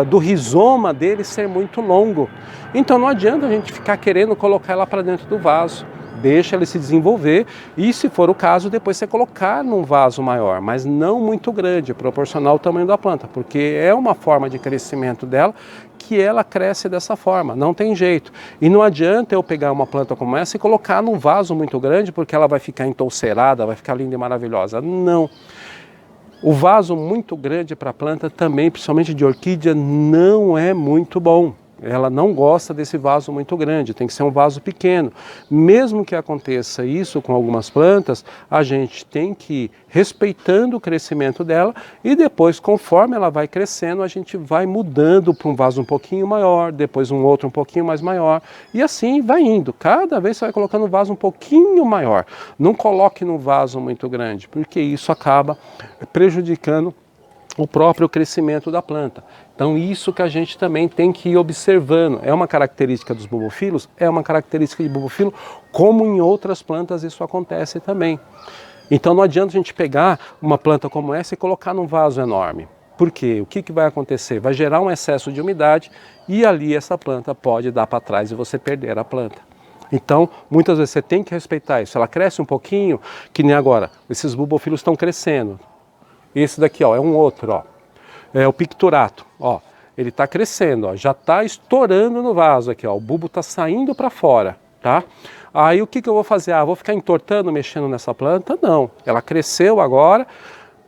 do rizoma dele ser muito longo. Então não adianta a gente ficar querendo colocar ela para dentro do vaso. Deixa ele se desenvolver e, se for o caso, depois você colocar num vaso maior, mas não muito grande, proporcional ao tamanho da planta, porque é uma forma de crescimento dela que ela cresce dessa forma, não tem jeito. E não adianta eu pegar uma planta como essa e colocar num vaso muito grande, porque ela vai ficar entolcerada, vai ficar linda e maravilhosa. Não. O vaso muito grande para a planta também, principalmente de orquídea, não é muito bom. Ela não gosta desse vaso muito grande, tem que ser um vaso pequeno. Mesmo que aconteça isso com algumas plantas, a gente tem que ir respeitando o crescimento dela e depois, conforme ela vai crescendo, a gente vai mudando para um vaso um pouquinho maior, depois um outro um pouquinho mais maior e assim vai indo. Cada vez você vai colocando um vaso um pouquinho maior. Não coloque no vaso muito grande, porque isso acaba prejudicando o próprio crescimento da planta. Então isso que a gente também tem que ir observando. É uma característica dos bulbofilos? É uma característica de bulbofilo, como em outras plantas isso acontece também. Então não adianta a gente pegar uma planta como essa e colocar num vaso enorme. Por quê? O que vai acontecer? Vai gerar um excesso de umidade e ali essa planta pode dar para trás e você perder a planta. Então, muitas vezes você tem que respeitar isso. Ela cresce um pouquinho, que nem agora. Esses bulbofilos estão crescendo. Esse daqui, ó, é um outro, ó. É o picturato, ó. Ele está crescendo, ó. Já está estourando no vaso aqui, ó. O bulbo está saindo para fora, tá? Aí o que eu vou fazer? Vou ficar entortando, mexendo nessa planta? Não. Ela cresceu agora,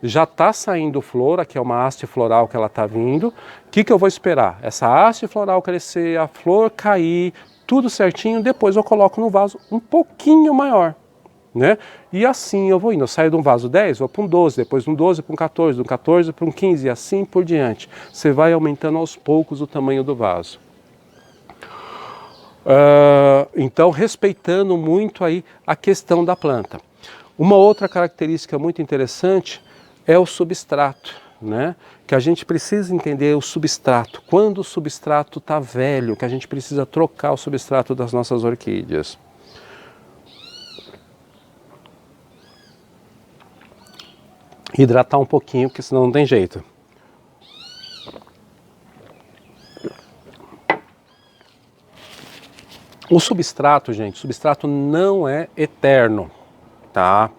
já está saindo flor, aqui é uma haste floral que ela está vindo. O que eu vou esperar? Essa haste floral crescer, a flor cair, tudo certinho, depois eu coloco no vaso um pouquinho maior. Né? E assim eu vou indo, eu saio de um vaso 10, vou para um 12, depois de um 12 para um 14, de um 14 para um 15 e assim por diante. Você vai aumentando aos poucos o tamanho do vaso. Então respeitando muito aí a questão da planta. Uma outra característica muito interessante é o substrato, né? Que a gente precisa entender o substrato. Quando o substrato está velho, que a gente precisa trocar o substrato das nossas orquídeas. hidratar um pouquinho, porque senão não tem jeito. O substrato, gente, o substrato não é eterno, tá?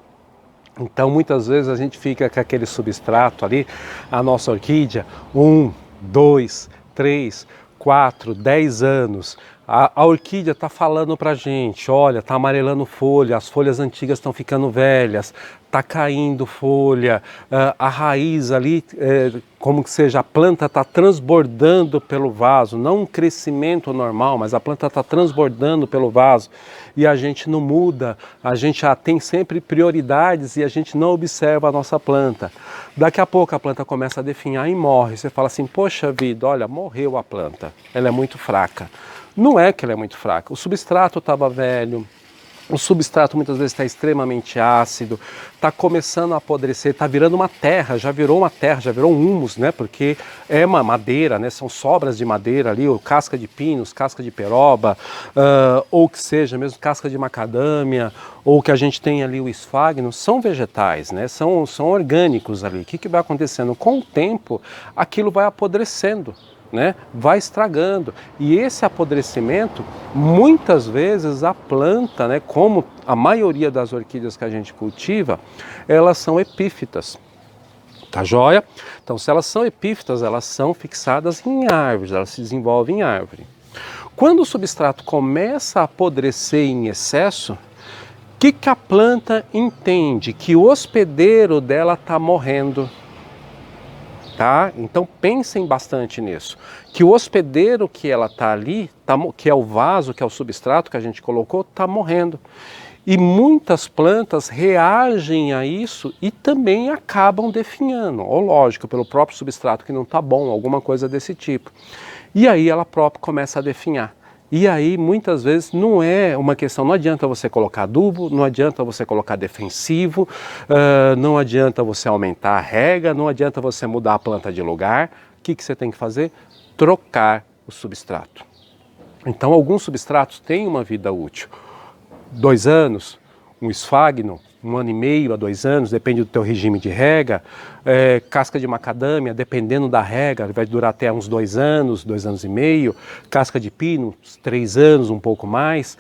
Então muitas vezes a gente fica com aquele substrato ali, a nossa orquídea, 1, 2, 3, 4, 10 anos. A orquídea está falando pra gente, olha, está amarelando folha, as folhas antigas estão ficando velhas, está caindo folha, a raiz ali, como que seja, a planta está transbordando pelo vaso, não um crescimento normal, mas a planta está transbordando pelo vaso e a gente não muda, a gente tem sempre prioridades e a gente não observa a nossa planta. Daqui a pouco a planta começa a definhar e morre, você fala assim, poxa vida, olha, morreu a planta, ela é muito fraca. Não é que ela é muito fraca, o substrato estava velho, o substrato muitas vezes está extremamente ácido, está começando a apodrecer, está virando uma terra, já virou um humus, né? Porque é uma madeira, né? São sobras de madeira ali, ou casca de pinos, casca de peroba, ou que seja mesmo casca de macadâmia, ou que a gente tem ali o esfagno, são vegetais, né? São orgânicos ali. O que vai acontecendo? Com o tempo, aquilo vai apodrecendo. Né? Vai estragando e esse apodrecimento muitas vezes a planta, né, como a maioria das orquídeas que a gente cultiva, elas são epífitas, tá joia? Então se elas são epífitas, elas são fixadas em árvores, elas se desenvolvem em árvore. Quando o substrato começa a apodrecer em excesso, o que a planta entende? Que o hospedeiro dela está morrendo. Tá? Então pensem bastante nisso, que o hospedeiro que ela está ali, que é o vaso, que é o substrato que a gente colocou, está morrendo. E muitas plantas reagem a isso e também acabam definhando, ou lógico, pelo próprio substrato que não está bom, alguma coisa desse tipo. E aí ela própria começa a definhar. E aí, muitas vezes, não é uma questão, não adianta você colocar adubo, não adianta você colocar defensivo, não adianta você aumentar a rega, não adianta você mudar a planta de lugar. O que você tem que fazer? Trocar o substrato. Então, alguns substratos têm uma vida útil. 2 anos, um esfagno, 1 ano e meio a 2 anos, depende do teu regime de rega. Casca de macadâmia, dependendo da rega, vai durar até uns 2 anos, 2 anos e meio. Casca de pino, uns 3 anos, um pouco mais.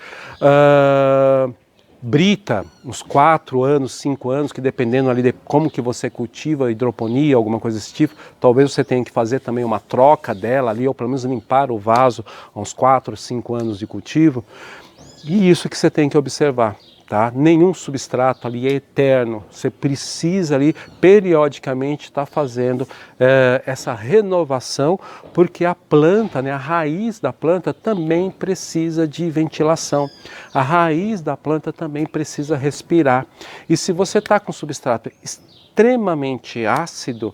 Brita, uns 4 anos, 5 anos, que dependendo ali de como que você cultiva, hidroponia, alguma coisa desse tipo, talvez você tenha que fazer também uma troca dela ali, ou pelo menos limpar o vaso há uns 4, 5 anos de cultivo. E isso que você tem que observar. Tá? Nenhum substrato ali é eterno, você precisa ali periodicamente estar fazendo essa renovação, porque a planta, né, a raiz da planta também precisa de ventilação, a raiz da planta também precisa respirar. E se você está com substrato extremamente ácido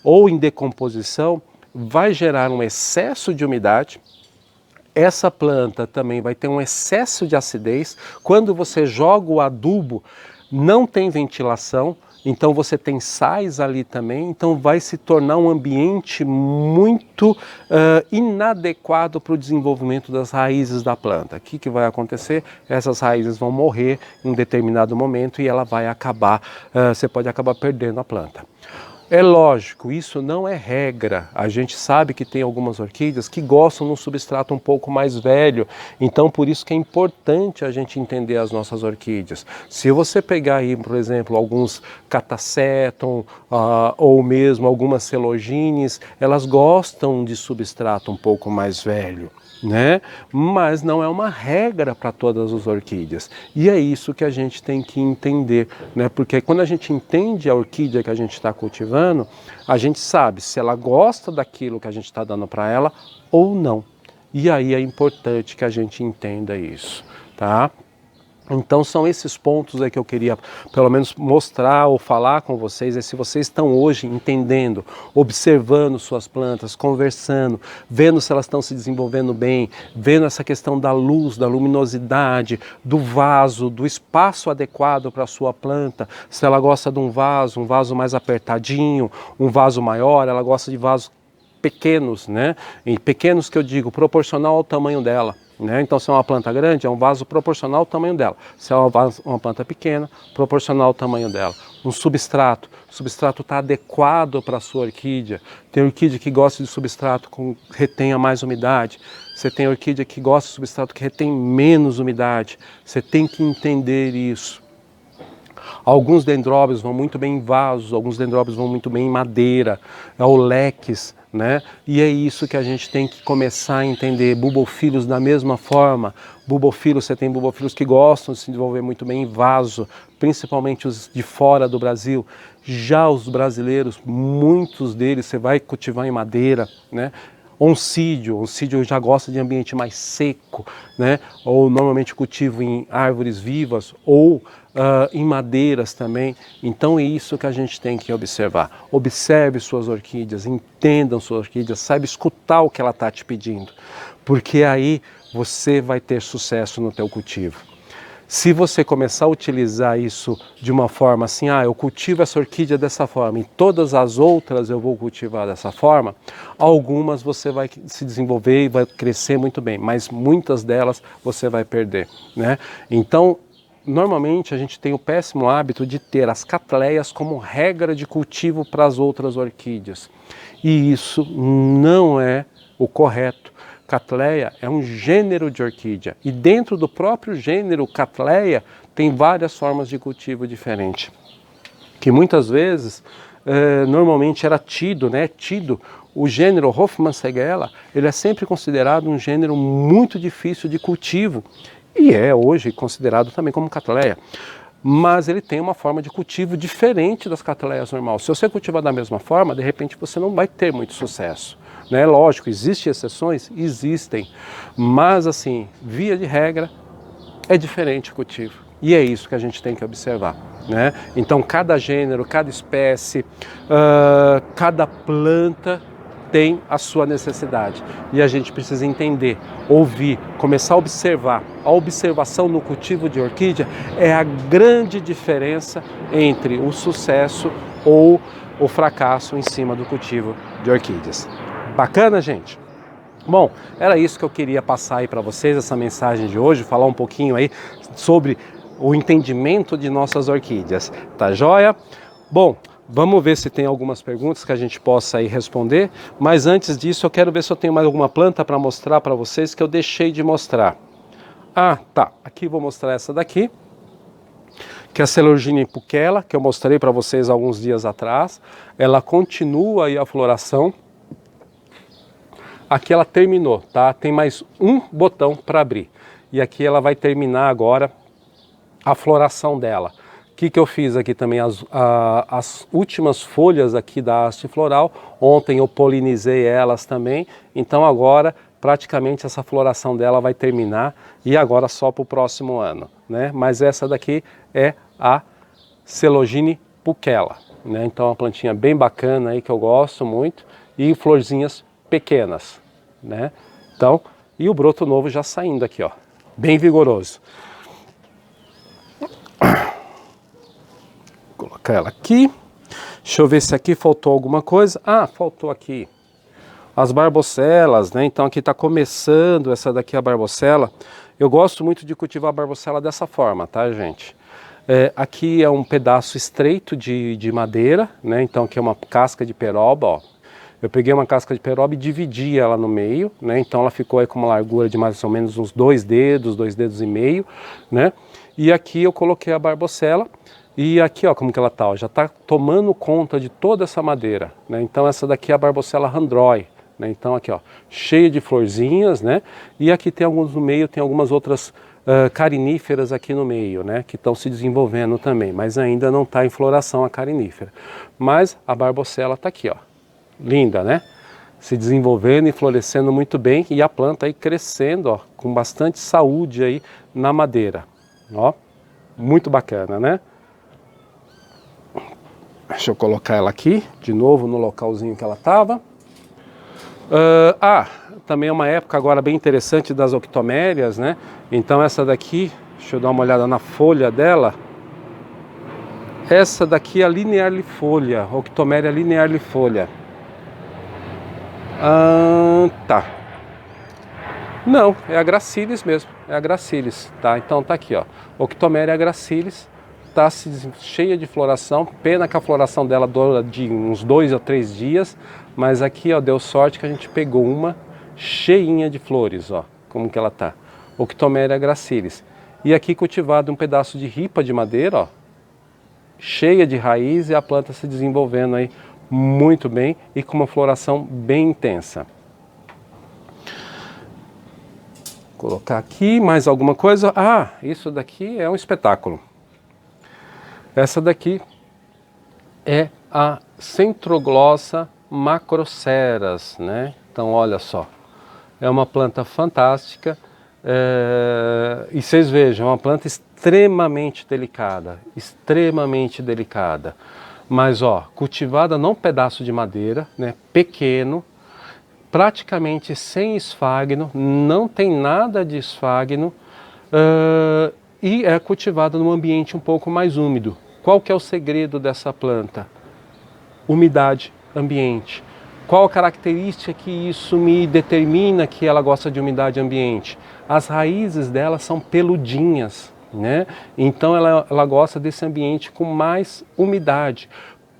ou em decomposição, vai gerar um excesso de umidade. Essa planta também vai ter um excesso de acidez. Quando você joga o adubo, não tem ventilação, então você tem sais ali também, então vai se tornar um ambiente muito inadequado para o desenvolvimento das raízes da planta. O que vai acontecer? Essas raízes vão morrer em um determinado momento e ela vai acabar, você pode acabar perdendo a planta. É lógico, isso não é regra. A gente sabe que tem algumas orquídeas que gostam de um substrato um pouco mais velho, então por isso que é importante a gente entender as nossas orquídeas. Se você pegar aí, por exemplo, alguns catasetum ou mesmo algumas celogines, elas gostam de substrato um pouco mais velho, né? Mas não é uma regra para todas as orquídeas. E é isso que a gente tem que entender, né? Porque quando a gente entende a orquídea que a gente está cultivando, a gente sabe se ela gosta daquilo que a gente está dando para ela ou não. E aí é importante que a gente entenda isso, tá? Então são esses pontos aí que eu queria pelo menos mostrar ou falar com vocês, se vocês estão hoje entendendo, observando suas plantas, conversando, vendo se elas estão se desenvolvendo bem, vendo essa questão da luz, da luminosidade, do vaso, do espaço adequado para a sua planta, se ela gosta de um vaso mais apertadinho, um vaso maior, ela gosta de vasos pequenos, né? E pequenos que eu digo, proporcional ao tamanho dela. né? Então, se é uma planta grande, é um vaso proporcional ao tamanho dela. Se é uma planta pequena, proporcional ao tamanho dela. Um substrato. O substrato está adequado para a sua orquídea. Tem orquídea que gosta de substrato que retenha mais umidade. Você tem orquídea que gosta de substrato que retém menos umidade. Você tem que entender isso. Alguns dendróbios vão muito bem em vasos, alguns dendróbios vão muito bem em madeira, ou leques, né? E é isso que a gente tem que começar a entender. Bulbophilos da mesma forma. Bulbophilos, você tem bulbophilos que gostam de se desenvolver muito bem em vaso, principalmente os de fora do Brasil. Já os brasileiros, muitos deles você vai cultivar em madeira, né? Oncídio já gosta de ambiente mais seco, né? Ou normalmente cultivo em árvores vivas ou em madeiras também. Então é isso que a gente tem que observar. Observe suas orquídeas, entendam suas orquídeas, saiba escutar o que ela está te pedindo, porque aí você vai ter sucesso no teu cultivo. Se você começar a utilizar isso de uma forma assim, eu cultivo essa orquídea dessa forma e todas as outras eu vou cultivar dessa forma, algumas você vai se desenvolver e vai crescer muito bem, mas muitas delas você vai perder, né? Então, normalmente a gente tem o péssimo hábito de ter as catleias como regra de cultivo para as outras orquídeas. E isso não é o correto. Catleia é um gênero de orquídea e dentro do próprio gênero Catleia tem várias formas de cultivo diferentes, que muitas vezes normalmente era tido o gênero Hofmannsegella, ele é sempre considerado um gênero muito difícil de cultivo e é hoje considerado também como Catleia. Mas ele tem uma forma de cultivo diferente das catleias normais. Se você cultivar da mesma forma, de repente você não vai ter muito sucesso. Né? Lógico, existem exceções? Existem. Mas assim, via de regra, é diferente o cultivo. E é isso que a gente tem que observar. Né? Então, cada gênero, cada espécie, cada planta tem a sua necessidade. E a gente precisa entender, ouvir, começar a observar. A observação no cultivo de orquídea é a grande diferença entre o sucesso ou o fracasso em cima do cultivo de orquídeas. Bacana, gente? Bom, era isso que eu queria passar aí para vocês, essa mensagem de hoje, falar um pouquinho aí sobre o entendimento de nossas orquídeas. Tá joia? Bom, vamos ver se tem algumas perguntas que a gente possa aí responder, mas antes disso eu quero ver se eu tenho mais alguma planta para mostrar para vocês que eu deixei de mostrar. Tá, aqui vou mostrar essa daqui, que é a Coleorgine puchella, que eu mostrei para vocês alguns dias atrás. Ela continua aí a floração. Aqui ela terminou, tá? Tem mais um botão para abrir. E aqui ela vai terminar agora a floração dela. O que eu fiz aqui também? As últimas folhas aqui da haste floral. Ontem eu polinizei elas também. Então agora praticamente essa floração dela vai terminar. E agora só para o próximo ano, né? Mas essa daqui é a Coleorgine puchella, né? Então é uma plantinha bem bacana aí que eu gosto muito. E florzinhas pequenas, né? Então, e o broto novo já saindo aqui, ó, bem vigoroso. Vou colocar ela aqui. Deixa eu ver se aqui faltou alguma coisa. Faltou aqui as barbocelas, né? Então aqui tá começando essa daqui, a barbocela. Eu gosto muito de cultivar a barbocela dessa forma, tá, gente? Aqui é um pedaço estreito de madeira, né? Então aqui é uma casca de peroba, ó. Eu peguei uma casca de peroba e dividi ela no meio, né? Então ela ficou aí com uma largura de mais ou menos uns 2 dedos e meio, né? E aqui eu coloquei a barbocela e aqui, ó, como que ela tá, ó, já tá tomando conta de toda essa madeira, né? Então essa daqui é a barbocela Randroy, né? Então aqui, ó, cheia de florzinhas, né? E aqui tem alguns no meio, tem algumas outras cariníferas aqui no meio, né? Que estão se desenvolvendo também, mas ainda não está em floração a carinífera. Mas a barbocela tá aqui, ó. Linda, né? Se desenvolvendo e florescendo muito bem e a planta aí crescendo, ó, com bastante saúde aí na madeira, ó, muito bacana, né? Deixa eu colocar ela aqui de novo no localzinho que ela estava. Também é uma época agora bem interessante das octomérias, né? Então essa daqui, deixa eu dar uma olhada na folha dela. Essa daqui é a linear-lifolha, Octomeria linear-lifolha. Tá. Não, é a gracilis mesmo, é a gracilis, tá? Então tá aqui, ó, Octomeria gracilis, tá cheia de floração, pena que a floração dela dura de uns 2 a 3 dias, mas aqui, ó, deu sorte que a gente pegou uma cheinha de flores, ó, como que ela tá, Octomeria gracilis. E aqui cultivado um pedaço de ripa de madeira, ó, cheia de raiz e a planta se desenvolvendo aí muito bem e com uma floração bem intensa. Vou colocar aqui mais alguma coisa. Ah, isso daqui é um espetáculo. Essa daqui é a Centroglossa macroceras, né? Então olha só, é uma planta fantástica. E vocês vejam, é uma planta extremamente delicada, mas ó, cultivada num pedaço de madeira, né, pequeno, praticamente sem esfagno, não tem nada de esfagno, e é cultivada num ambiente um pouco mais úmido. Qual que é o segredo dessa planta? Umidade ambiente. Qual a característica que isso me determina que ela gosta de umidade ambiente? As raízes dela são peludinhas, né? Então ela gosta desse ambiente com mais umidade.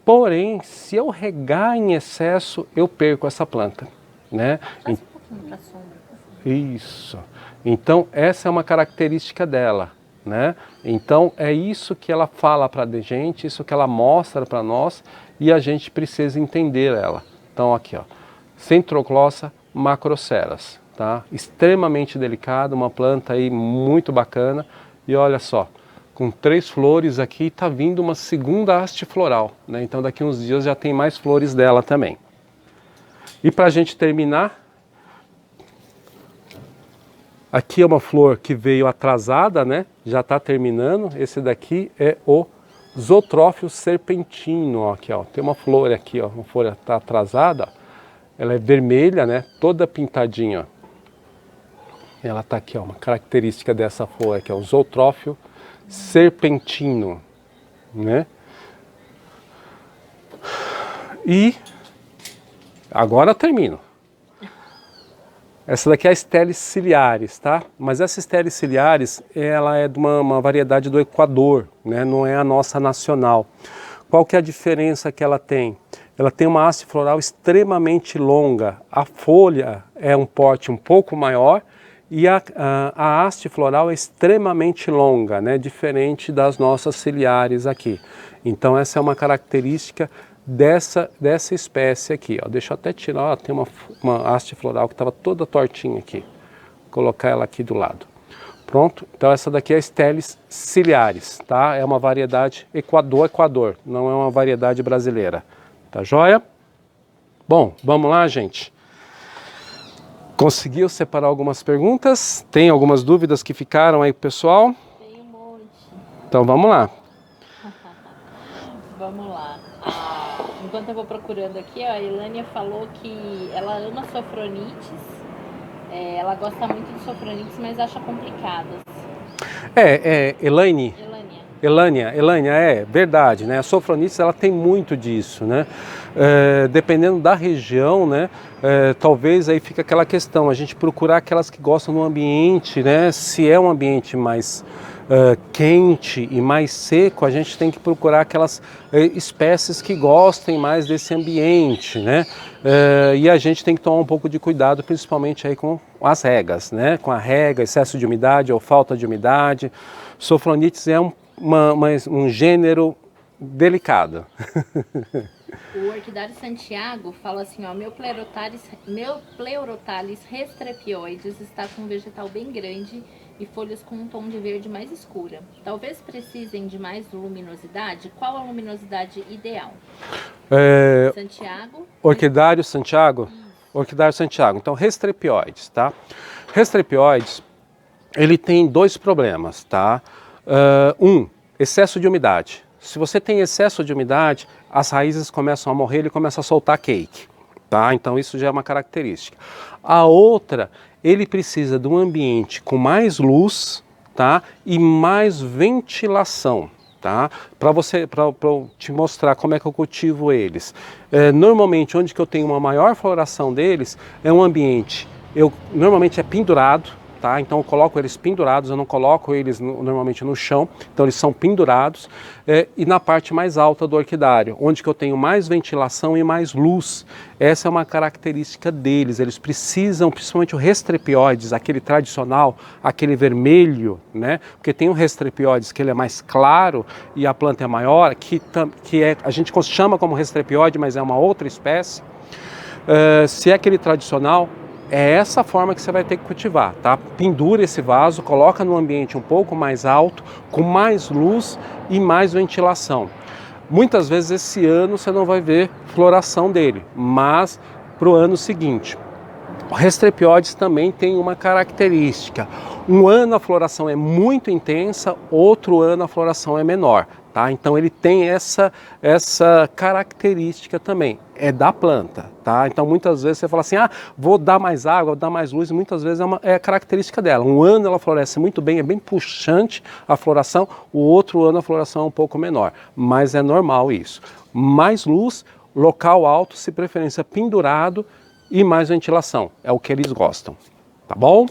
Porém, se eu regar em excesso, eu perco essa planta, né? Traz um pouquinho para a sombra. Isso. Então essa é uma característica dela, né? Então é isso que ela fala para a gente, isso que ela mostra para nós e a gente precisa entender ela. Então aqui, ó, Centroglossa macroceras, tá? Extremamente delicada, uma planta aí muito bacana. E olha só, com 3 flores aqui, tá vindo uma segunda haste floral, né? Então daqui uns dias já tem mais flores dela também. E para a gente terminar, aqui é uma flor que veio atrasada, né? Já está terminando. Esse daqui é o Zootrófilo serpentino, ó, aqui, ó. Tem uma flor aqui, ó, uma folha está atrasada, ó. Ela é vermelha, né? Toda pintadinha, ó. Ela está aqui, ó, uma característica dessa flor aqui, ó, o Zootrófilo serpentino, né? E agora eu termino. Essa daqui é a Stelis ciliaris, tá? Mas essa Stelis ciliaris, ela é de uma variedade do Equador, né? Não é a nossa nacional. Qual que é a diferença que ela tem? Ela tem uma haste floral extremamente longa. A folha é um porte um pouco maior e a haste floral é extremamente longa, né? Diferente das nossas ciliares aqui. Então essa é uma característica dessa espécie aqui, ó. Deixa eu até tirar, ó, tem uma haste floral que estava toda tortinha aqui. Vou colocar ela aqui do lado. Pronto, então essa daqui é a Stelis ciliaris, tá? É uma variedade Equador, não é uma variedade brasileira. Tá joia? Bom, vamos lá, gente. Conseguiu separar algumas perguntas? Tem algumas dúvidas que ficaram aí, pessoal? Tem um monte. Então vamos lá. Vamos lá. Enquanto eu vou procurando aqui, ó, a Elânia falou que ela ama sofronites. Ela gosta muito de sofronites, mas acha complicadas. Elânia, é verdade, né? A sofronites, ela tem muito disso, né? Dependendo da região, né? Talvez aí fica aquela questão, a gente procurar aquelas que gostam do ambiente, né? Se é um ambiente mais quente e mais seco, a gente tem que procurar aquelas espécies que gostem mais desse ambiente, né? E a gente tem que tomar um pouco de cuidado, principalmente aí com as regas, né? Com a rega, excesso de umidade ou falta de umidade. Sofronites é um gênero delicado. O Orquidário Santiago fala assim, ó, meu Pleurotalis restrepioides está com um vegetal bem grande e folhas com um tom de verde mais escura. Talvez precisem de mais luminosidade? Qual a luminosidade ideal? Santiago? Orquidário Santiago? Orquidário Santiago. Então, restrepioides, tá? Restrepioides, ele tem 2 problemas, tá? Excesso de umidade. Se você tem excesso de umidade, as raízes começam a morrer, ele começa a soltar cake, tá? Então isso já é uma característica. A outra, ele precisa de um ambiente com mais luz, tá? E mais ventilação, tá? Para eu te mostrar como é que eu cultivo eles. Normalmente, onde que eu tenho uma maior floração deles, é um ambiente Normalmente é pendurado, tá? Então eu coloco eles pendurados, eu não coloco eles normalmente no chão, então eles são pendurados, e na parte mais alta do orquidário, onde que eu tenho mais ventilação e mais luz. Essa é uma característica deles, eles precisam, principalmente o Restrepioides, aquele tradicional, aquele vermelho, né? Porque tem o Restrepioides que ele é mais claro e a planta é maior, a gente chama como Restrepioide, mas é uma outra espécie. Se é aquele tradicional, é essa forma que você vai ter que cultivar, tá? Pendura esse vaso, coloca no ambiente um pouco mais alto, com mais luz e mais ventilação. Muitas vezes esse ano você não vai ver floração dele, mas para o ano seguinte. O Restrepioides também tem uma característica. Um ano a floração é muito intensa, outro ano a floração é menor. Tá? Então ele tem essa característica também, é da planta. Tá? Então muitas vezes você fala assim, vou dar mais água, vou dar mais luz, e muitas vezes é a característica dela. Um ano ela floresce muito bem, é bem puxante a floração, o outro ano a floração é um pouco menor, mas é normal isso. Mais luz, local alto, se preferência pendurado, e mais ventilação, é o que eles gostam, tá bom?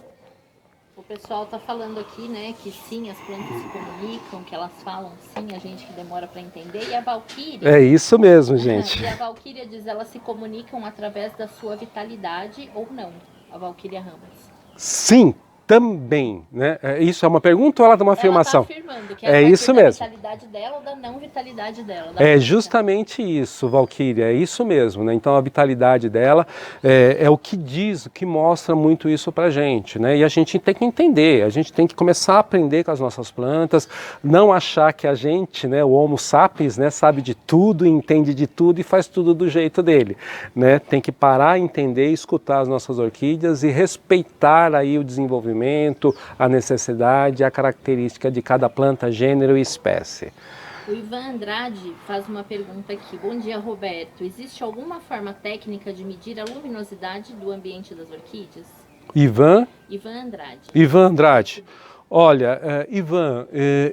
O pessoal tá falando aqui, né, que sim, as plantas se comunicam, que elas falam sim, a gente que demora para entender, e a Valquíria... É isso mesmo, gente. E a Valquíria diz, elas se comunicam através da sua vitalidade ou não, a Valquíria Ramos. Sim, também, né? Isso é uma pergunta ou ela dá uma afirmação? Ela está afirmando que é isso mesmo. Da vitalidade dela ou da não vitalidade dela. É justamente isso, Valquíria, é isso mesmo, né? Então a vitalidade dela é o que diz, o que mostra muito isso pra gente, né? E a gente tem que entender, a gente tem que começar a aprender com as nossas plantas, não achar que a gente, né, o Homo sapiens, né, sabe de tudo, entende de tudo e faz tudo do jeito dele, né? Tem que parar, entender, escutar as nossas orquídeas e respeitar aí o desenvolvimento, a necessidade, a característica de cada planta, gênero e espécie. O Ivan Andrade faz uma pergunta aqui. Bom dia, Roberto. Existe alguma forma técnica de medir a luminosidade do ambiente das orquídeas? Ivan Andrade. Ivan Andrade. Olha, Ivan,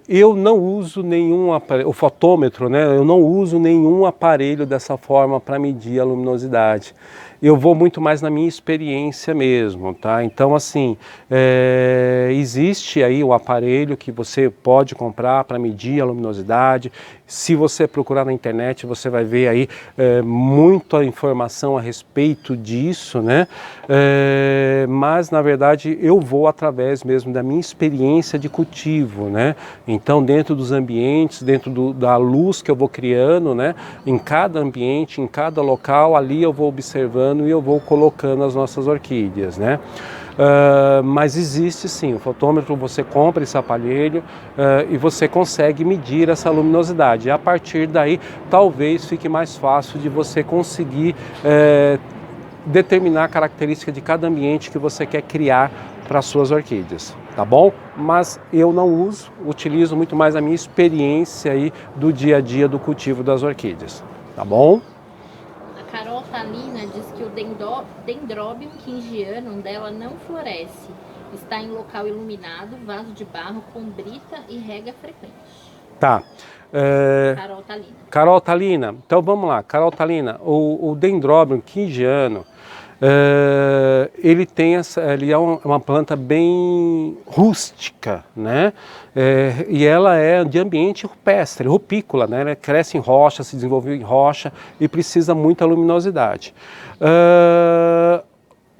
eu não uso nenhum aparelho, o fotômetro, né? Eu não uso nenhum aparelho dessa forma para medir a luminosidade. Eu vou muito mais na minha experiência mesmo, tá? Então, assim, existe aí o aparelho que você pode comprar para medir a luminosidade. Se você procurar na internet, você vai ver aí muita informação a respeito disso, né? Mas, na verdade, eu vou através mesmo da minha experiência de cultivo, né? Então, dentro dos ambientes, dentro da luz que eu vou criando, né? Em cada ambiente, em cada local, ali eu vou observando e eu vou colocando as nossas orquídeas, né? Mas existe sim, o fotômetro, você compra esse aparelho e você consegue medir essa luminosidade. E a partir daí, talvez fique mais fácil de você conseguir determinar a característica de cada ambiente que você quer criar para as suas orquídeas, tá bom? Mas eu não uso, utilizo muito mais a minha experiência aí do dia a dia do cultivo das orquídeas, tá bom? A Carol Talina diz que o Dendrobium kingianum dela não floresce, está em local iluminado, vaso de barro com brita e rega frequente. Tá. Carol Talina. Carol Talina, então vamos lá, Carol Talina, o Dendrobium kingiano, ele é uma planta bem rústica, né? E ela é de ambiente rupestre, rupícola, né? Ela cresce em rocha, se desenvolve em rocha e precisa muita luminosidade.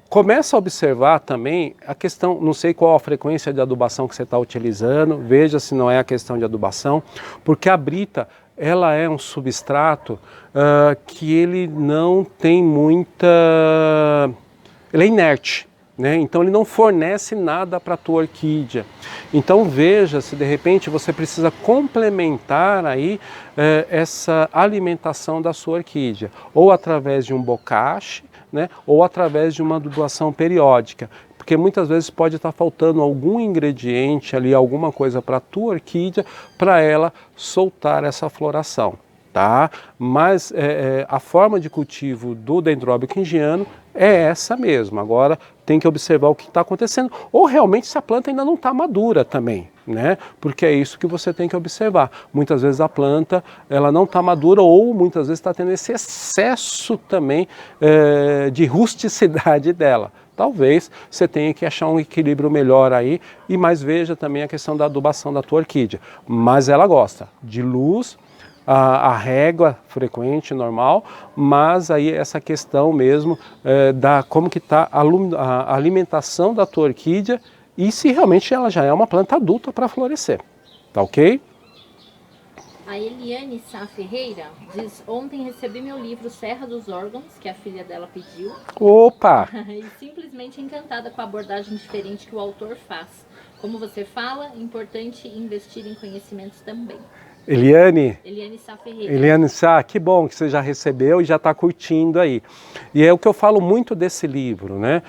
Começa a observar também a questão, não sei qual a frequência de adubação que você está utilizando, veja se não é a questão de adubação, porque a brita, ela é um substrato que ele não tem muita... ele é inerte, né? Então ele não fornece nada para a tua orquídea. Então veja se de repente você precisa complementar aí essa alimentação da sua orquídea, ou através de um bocache, né? Ou através de uma adubação periódica. Porque muitas vezes pode estar faltando algum ingrediente ali, alguma coisa para a tua orquídea, para ela soltar essa floração, tá? Mas a forma de cultivo do Dendrobium kingiano é essa mesmo. Agora tem que observar o que está acontecendo, ou realmente se a planta ainda não está madura também, né? Porque é isso que você tem que observar. Muitas vezes a planta ela não está madura, ou muitas vezes está tendo esse excesso também de rusticidade dela. talvez você tenha que achar um equilíbrio melhor aí, e mais veja também a questão da adubação da tua orquídea. Mas ela gosta de luz, a régua frequente, normal, mas aí essa questão mesmo da como que está a alimentação da tua orquídea e se realmente ela já é uma planta adulta para florescer, tá ok? A Eliane Sá Ferreira diz: ontem recebi meu livro Serra dos Órgãos, que a filha dela pediu. Opa! E simplesmente encantada com a abordagem diferente que o autor faz. Como você fala, é importante investir em conhecimentos também. Eliane Sá Ferreira. Eliane Sá, que bom que você já recebeu e já está curtindo aí. E é o que eu falo muito desse livro, né?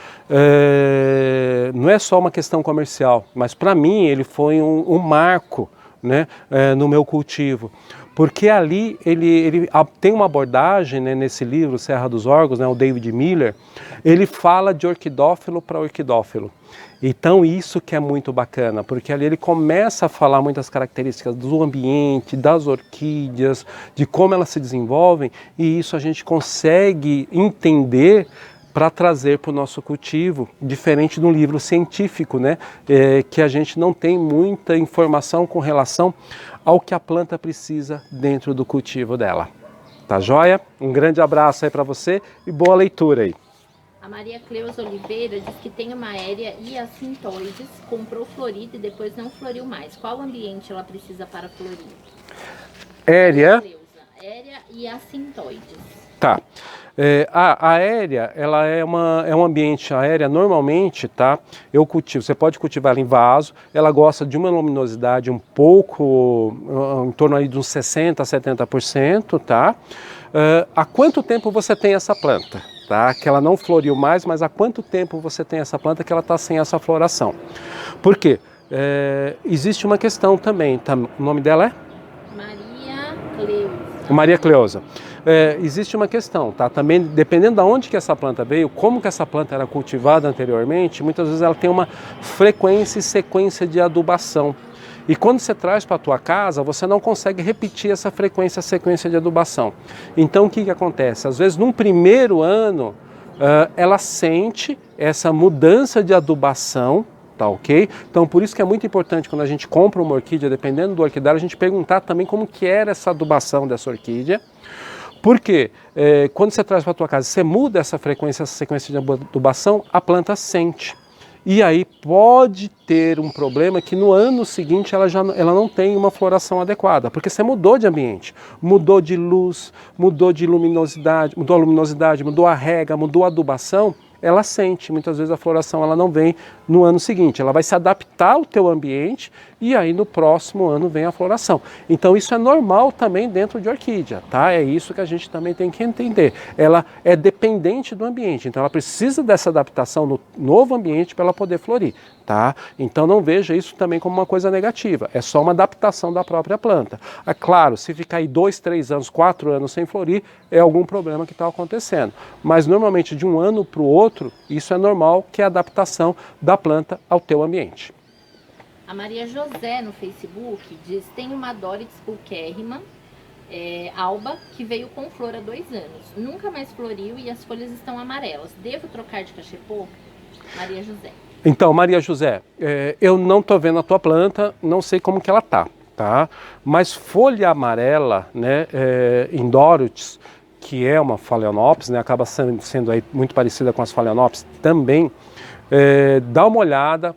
Não é só uma questão comercial, mas para mim ele foi um marco, né, no meu cultivo. Porque ali ele tem uma abordagem, né, nesse livro, Serra dos Órgãos, né, o David Miller, ele fala de orquidófilo para orquidófilo. Então isso que é muito bacana, porque ali ele começa a falar muitas características do ambiente, das orquídeas, de como elas se desenvolvem, e isso a gente consegue entender para trazer para o nosso cultivo, diferente de um livro científico, né, que a gente não tem muita informação com relação ao que a planta precisa dentro do cultivo dela. Tá joia? Um grande abraço aí para você e boa leitura aí. A Maria Cleusa Oliveira diz que tem uma aérea e acintoides, comprou florida e depois não floriu mais. Qual ambiente ela precisa para florir? Aérea e acintoides. Tá. A aérea, ela é um ambiente aérea, normalmente, tá? Eu cultivo, você pode cultivar ela em vaso, ela gosta de uma luminosidade um pouco, em torno aí de uns 60% a 70%, tá? Há quanto tempo você tem essa planta? Tá? Que ela não floriu mais, mas há quanto tempo você tem essa planta que ela está sem essa floração? Por quê? Existe uma questão também, tá? O nome dela é? Maria Cleusa. Maria Cleusa. Existe uma questão, tá? Também dependendo de onde que essa planta veio, como que essa planta era cultivada anteriormente, muitas vezes ela tem uma frequência e sequência de adubação. E quando você traz para a tua casa, você não consegue repetir essa frequência, sequência de adubação. Então o que acontece? Às vezes num primeiro ano, ela sente essa mudança de adubação, tá ok? Então por isso que é muito importante quando a gente compra uma orquídea, dependendo do orquidário, a gente perguntar também como que era essa adubação dessa orquídea. Porque quando você traz para a tua casa, você muda essa frequência, essa sequência de adubação, a planta sente. E aí pode ter um problema que no ano seguinte ela não tem uma floração adequada, porque você mudou de ambiente, mudou de luz, mudou de luminosidade, mudou a luminosidade, mudou a rega, mudou a adubação, ela sente. Muitas vezes a floração ela não vem no ano seguinte, ela vai se adaptar ao teu ambiente e aí no próximo ano vem a floração. Então isso é normal também dentro de orquídea, tá? É isso que a gente também tem que entender. Ela é dependente do ambiente, então ela precisa dessa adaptação no novo ambiente para ela poder florir, tá? Então não veja isso também como uma coisa negativa, é só uma adaptação da própria planta. É claro, se ficar aí 2, 3 anos, 4 anos sem florir, é algum problema que está acontecendo. Mas normalmente de um ano para o outro, isso é normal, que é a adaptação da planta ao teu ambiente. A Maria José no Facebook diz: tem uma Doryx pulquérrima, alba, que veio com flor há 2 anos. Nunca mais floriu e as folhas estão amarelas. Devo trocar de cachepô? Maria José. Então, Maria José, eu não estou vendo a tua planta, não sei como que ela tá? Mas folha amarela, né, em Doryx, que é uma Phalaenopsis, né, acaba sendo aí muito parecida com as Phalaenopsis também, dá uma olhada.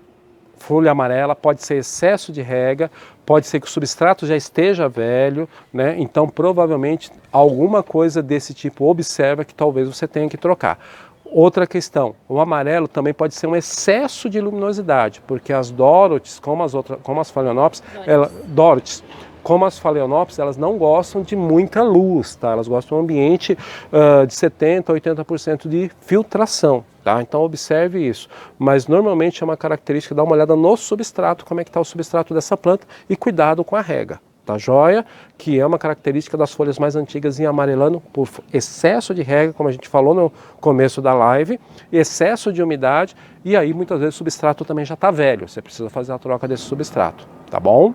Folha amarela pode ser excesso de rega, pode ser que o substrato já esteja velho, né? Então provavelmente alguma coisa desse tipo observa que talvez você tenha que trocar. Outra questão, o amarelo também pode ser um excesso de luminosidade, porque as Doryx, como as Phalaenopsis, como as Phalaenopsis, elas não gostam de muita luz, tá? Elas gostam de um ambiente de 70% a 80% de filtração, tá? Então observe isso. Mas normalmente é uma característica, dá uma olhada no substrato, como é que está o substrato dessa planta e cuidado com a rega, tá joia? Que é uma característica das folhas mais antigas em amarelando por excesso de rega, como a gente falou no começo da live, excesso de umidade e aí muitas vezes o substrato também já está velho, você precisa fazer a troca desse substrato, tá bom?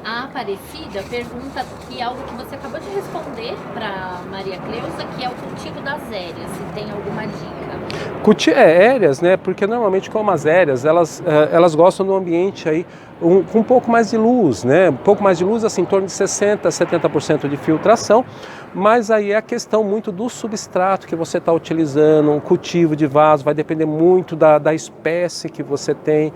A Aparecida pergunta que algo que você acabou de responder para Maria Cleusa, que é o cultivo das hélias, se tem alguma dica. Hélias, né? Porque normalmente como as hélias, elas gostam do ambiente aí com um pouco mais de luz, né? Um pouco mais de luz, assim, em torno de 60% a 70% de filtração, mas aí é a questão muito do substrato que você está utilizando, um cultivo de vaso, vai depender muito da espécie que você tem,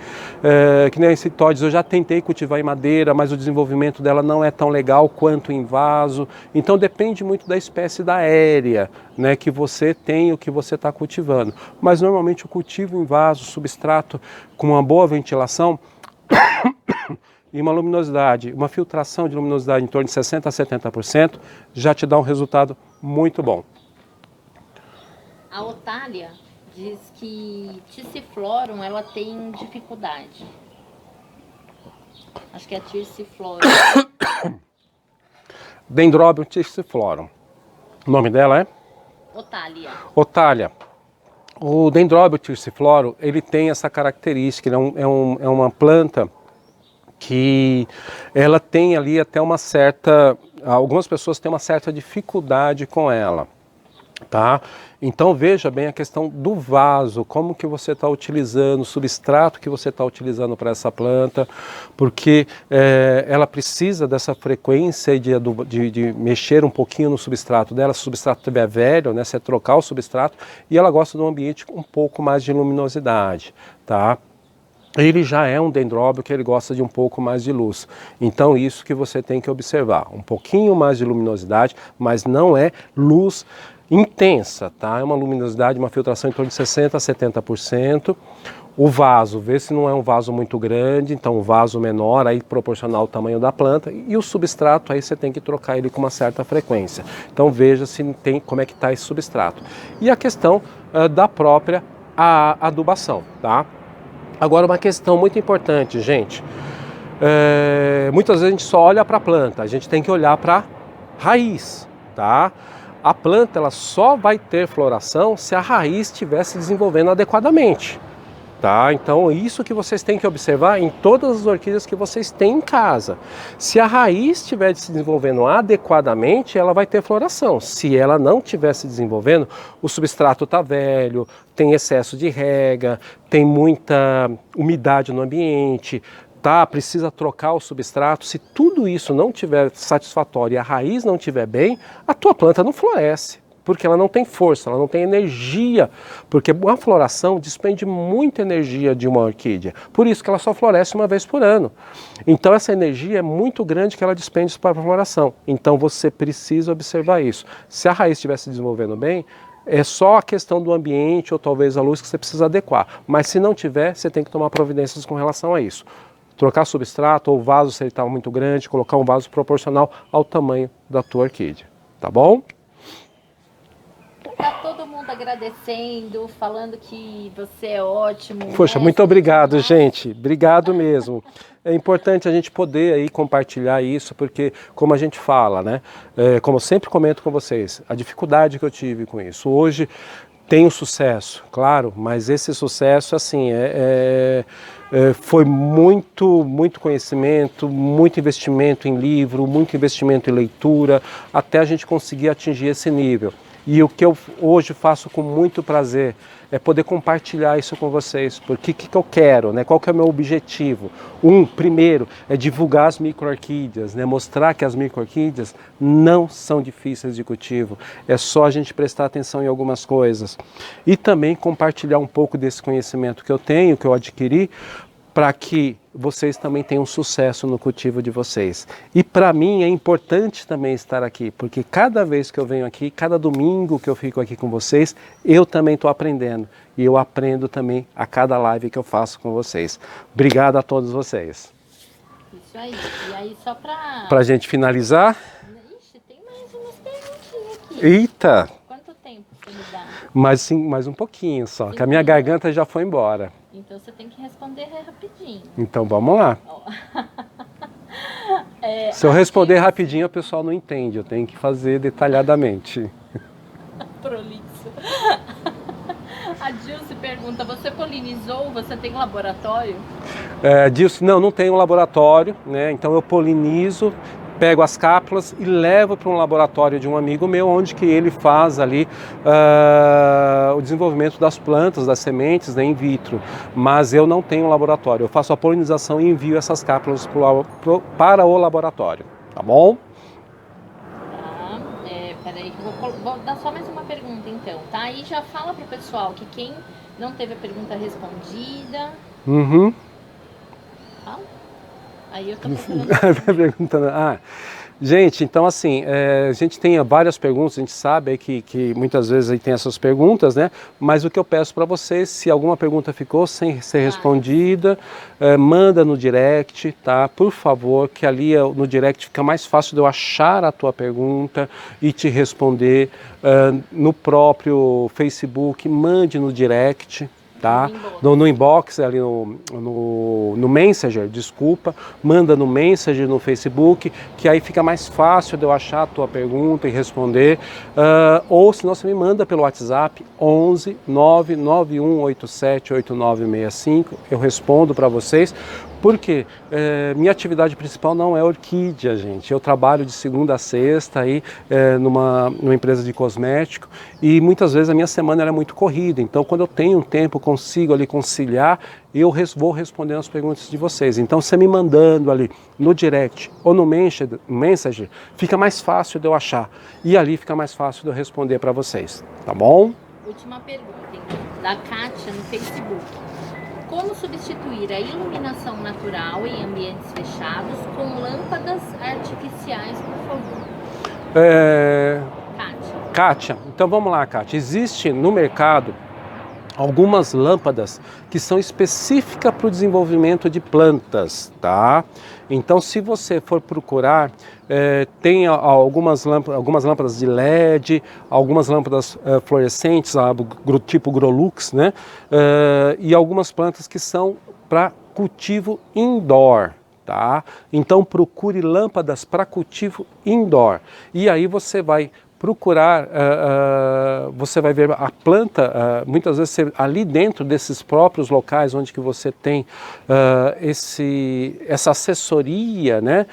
que nem a Citóides, eu já tentei cultivar em madeira, mas o desenvolvimento dela não é tão legal quanto em vaso, então depende muito da espécie da aérea, né, que você tem, o que você está cultivando, mas normalmente o cultivo em vaso, substrato com uma boa ventilação, e uma luminosidade, uma filtração de luminosidade em torno de 60% a 70%, já te dá um resultado muito bom. A Otália diz que Tissiflorum ela tem dificuldade. Acho que é Tissiflorum. Dendrobium tissiflorum. O nome dela é? Otália. Otália. O Dendrobium tissiflorum, ele tem essa característica, ele é uma planta que ela tem ali até uma certa, algumas pessoas têm uma certa dificuldade com ela, tá? Então veja bem a questão do vaso, como que você está utilizando, o substrato que você está utilizando para essa planta, porque ela precisa dessa frequência de mexer um pouquinho no substrato dela, se o substrato estiver velho, né, você trocar o substrato, e ela gosta de um ambiente com um pouco mais de luminosidade, tá? Ele já é um dendróbio que ele gosta de um pouco mais de luz. Então isso que você tem que observar, um pouquinho mais de luminosidade, mas não é luz intensa, tá? É uma luminosidade, uma filtração em torno de 60% a 70%. O vaso, vê se não é um vaso muito grande, então o vaso menor, aí proporcional ao tamanho da planta, e o substrato, aí você tem que trocar ele com uma certa frequência. Então veja se tem, como é que está esse substrato. E a questão da própria adubação, tá? Agora uma questão muito importante, gente, muitas vezes a gente só olha para a planta, a gente tem que olhar para a raiz, tá? A planta ela só vai ter floração se a raiz estiver se desenvolvendo adequadamente, tá? Então isso que vocês têm que observar em todas as orquídeas que vocês têm em casa. Se a raiz estiver se desenvolvendo adequadamente, ela vai ter floração. Se ela não estiver se desenvolvendo, o substrato está velho, tem excesso de rega, tem muita umidade no ambiente, tá? Precisa trocar o substrato. Se tudo isso não estiver satisfatório e a raiz não estiver bem, a tua planta não floresce. Porque ela não tem força, ela não tem energia, porque a floração despende muita energia de uma orquídea, por isso que ela só floresce uma vez por ano. Então essa energia é muito grande que ela despende para a floração, então você precisa observar isso. Se a raiz estiver se desenvolvendo bem, é só a questão do ambiente ou talvez a luz que você precisa adequar, mas se não tiver, você tem que tomar providências com relação a isso. Trocar substrato ou vaso se ele está muito grande, colocar um vaso proporcional ao tamanho da tua orquídea, tá bom? Tá todo mundo agradecendo, falando que você é ótimo. Poxa, né? muito obrigado, gente. Obrigado mesmo. É importante a gente poder aí compartilhar isso, porque como a gente fala, né? Como eu sempre comento com vocês, a dificuldade que eu tive com isso. Hoje tenho sucesso, claro, mas esse sucesso, assim, foi muito conhecimento, muito investimento em livro, muito investimento em leitura, até a gente conseguir atingir esse nível. E o que eu hoje faço com muito prazer é poder compartilhar isso com vocês, porque o que eu quero, né? Qual que é o meu objetivo? Primeiro, é divulgar as micro-orquídeas, né? Mostrar que as micro-orquídeas não são difíceis de cultivo, é só a gente prestar atenção em algumas coisas. E também compartilhar um pouco desse conhecimento que eu tenho, que eu adquiri, para que vocês também tenham sucesso no cultivo de vocês. E para mim é importante também estar aqui, porque cada vez que eu venho aqui, cada domingo que eu fico aqui com vocês, eu também estou aprendendo. E eu aprendo também a cada live que eu faço com vocês. Obrigado a todos vocês. Isso aí. E aí só para... Para a gente finalizar... Ixi, tem mais umas perguntinhas aqui. Eita! Quanto tempo você me dá? Mais um pouquinho só, que a minha garganta já foi embora. Então você tem que responder rapidinho. Então vamos lá. Se eu responder rapidinho, o pessoal não entende. Eu tenho que fazer detalhadamente. Prolixo. A Dilce pergunta, você polinizou? Você tem um laboratório? Disso, não tenho um laboratório, né? Então eu polinizo, pego as cápsulas e levo para um laboratório de um amigo meu, onde que ele faz ali o desenvolvimento das plantas, das sementes, né, in vitro. Mas eu não tenho um laboratório, eu faço a polinização e envio essas cápsulas para o laboratório, tá bom? Tá, peraí, que eu vou dar só mais uma pergunta então, tá? E já fala pro pessoal que quem não teve a pergunta respondida... Uhum. Fala. Aí eu tô procurando. Perguntando, gente, então assim, a gente tem várias perguntas, a gente sabe aí que muitas vezes aí tem essas perguntas, né? Mas o que eu peço para vocês, se alguma pergunta ficou sem ser respondida, manda no direct, tá? Por favor, que ali no direct fica mais fácil de eu achar a tua pergunta e te responder. No próprio Facebook, mande no direct. Tá? No inbox, ali no Messenger, desculpa, manda no Messenger no Facebook, que aí fica mais fácil de eu achar a tua pergunta e responder, ou se não, você me manda pelo WhatsApp 11 99187 8965, eu respondo para vocês, porque minha atividade principal não é orquídea, gente. Eu trabalho de segunda a sexta aí, numa empresa de cosmético, e muitas vezes a minha semana é muito corrida. Então, quando eu tenho um tempo, consigo ali conciliar, eu vou respondendo as perguntas de vocês. Então, você me mandando ali no direct ou no Messenger, fica mais fácil de eu achar. E ali fica mais fácil de eu responder para vocês. Tá bom? Última pergunta, então, da Kátia no Facebook. Como substituir a iluminação natural em ambientes fechados com lâmpadas artificiais, por favor? Kátia, então vamos lá, Kátia. Existe no mercado algumas lâmpadas que são específicas para o desenvolvimento de plantas, tá? Então, se você for procurar, tem algumas lâmpadas de LED, algumas lâmpadas fluorescentes, tipo Grolux, né? E algumas plantas que são para cultivo indoor. Tá? Então procure lâmpadas para cultivo indoor. E aí você vai procurar, você vai ver a planta, muitas vezes ali dentro desses próprios locais onde que você tem essa assessoria, né,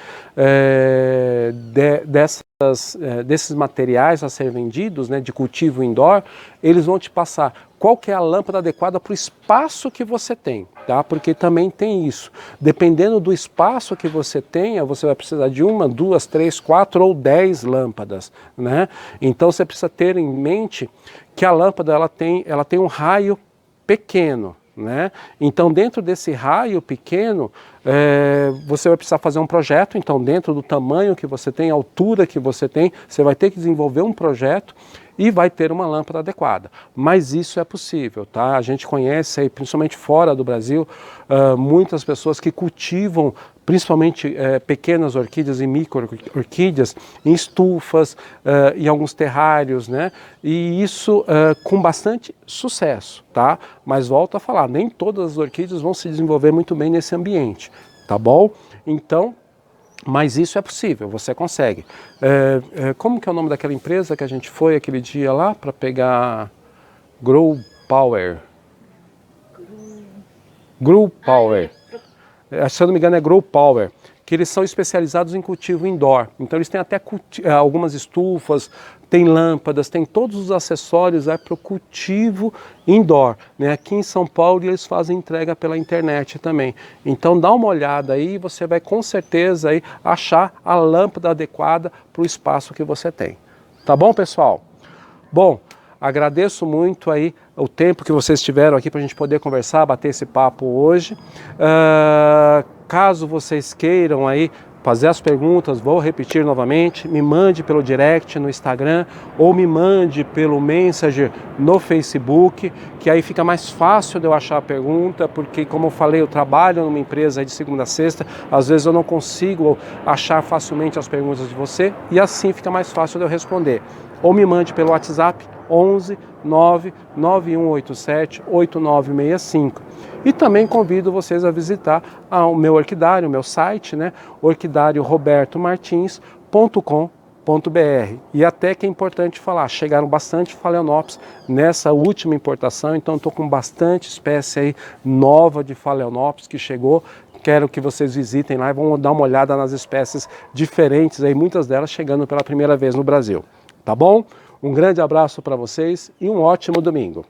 desses materiais a ser vendidos, né, de cultivo indoor, eles vão te passar qual que é a lâmpada adequada para o espaço que você tem, tá? Porque também tem isso. Dependendo do espaço que você tenha, você vai precisar de 1, 2, 3, 4 ou 10 lâmpadas, né? Então você precisa ter em mente que a lâmpada ela tem um raio pequeno, né? Então dentro desse raio pequeno, você vai precisar fazer um projeto. Então dentro do tamanho que você tem, a altura que você tem, você vai ter que desenvolver um projeto e vai ter uma lâmpada adequada. Mas isso é possível, tá? A gente conhece aí, principalmente fora do Brasil, muitas pessoas que cultivam principalmente pequenas orquídeas e micro-orquídeas em estufas, em alguns terrários, né? E isso com bastante sucesso, tá? Mas volto a falar, nem todas as orquídeas vão se desenvolver muito bem nesse ambiente, tá bom? Então, mas isso é possível, você consegue. Como que é o nome daquela empresa que a gente foi aquele dia lá para pegar Grow Power? Grow Power. Se eu não me engano é Grow Power, que eles são especializados em cultivo indoor. Então eles têm até algumas estufas, tem lâmpadas, tem todos os acessórios para o cultivo indoor, né? Aqui em São Paulo eles fazem entrega pela internet também. Então dá uma olhada aí e você vai com certeza aí achar a lâmpada adequada para o espaço que você tem. Tá bom, pessoal? Bom, agradeço muito aí o tempo que vocês tiveram aqui para a gente poder conversar, bater esse papo hoje. Caso vocês queiram aí fazer as perguntas, vou repetir novamente, me mande pelo direct no Instagram ou me mande pelo Messenger no Facebook, que aí fica mais fácil de eu achar a pergunta, porque como eu falei, eu trabalho numa empresa de segunda a sexta, às vezes eu não consigo achar facilmente as perguntas de você e assim fica mais fácil de eu responder. Ou me mande pelo WhatsApp 11 99187 8965. E também convido vocês a visitar o meu orquidário, o meu site, né, orquidariorobertomartins.com.br. E até que é importante falar, chegaram bastante Phalaenopsis nessa última importação, então estou com bastante espécie aí nova de Phalaenopsis que chegou. Quero que vocês visitem lá e vão dar uma olhada nas espécies diferentes, aí, muitas delas chegando pela primeira vez no Brasil. Tá bom? Um grande abraço para vocês e um ótimo domingo.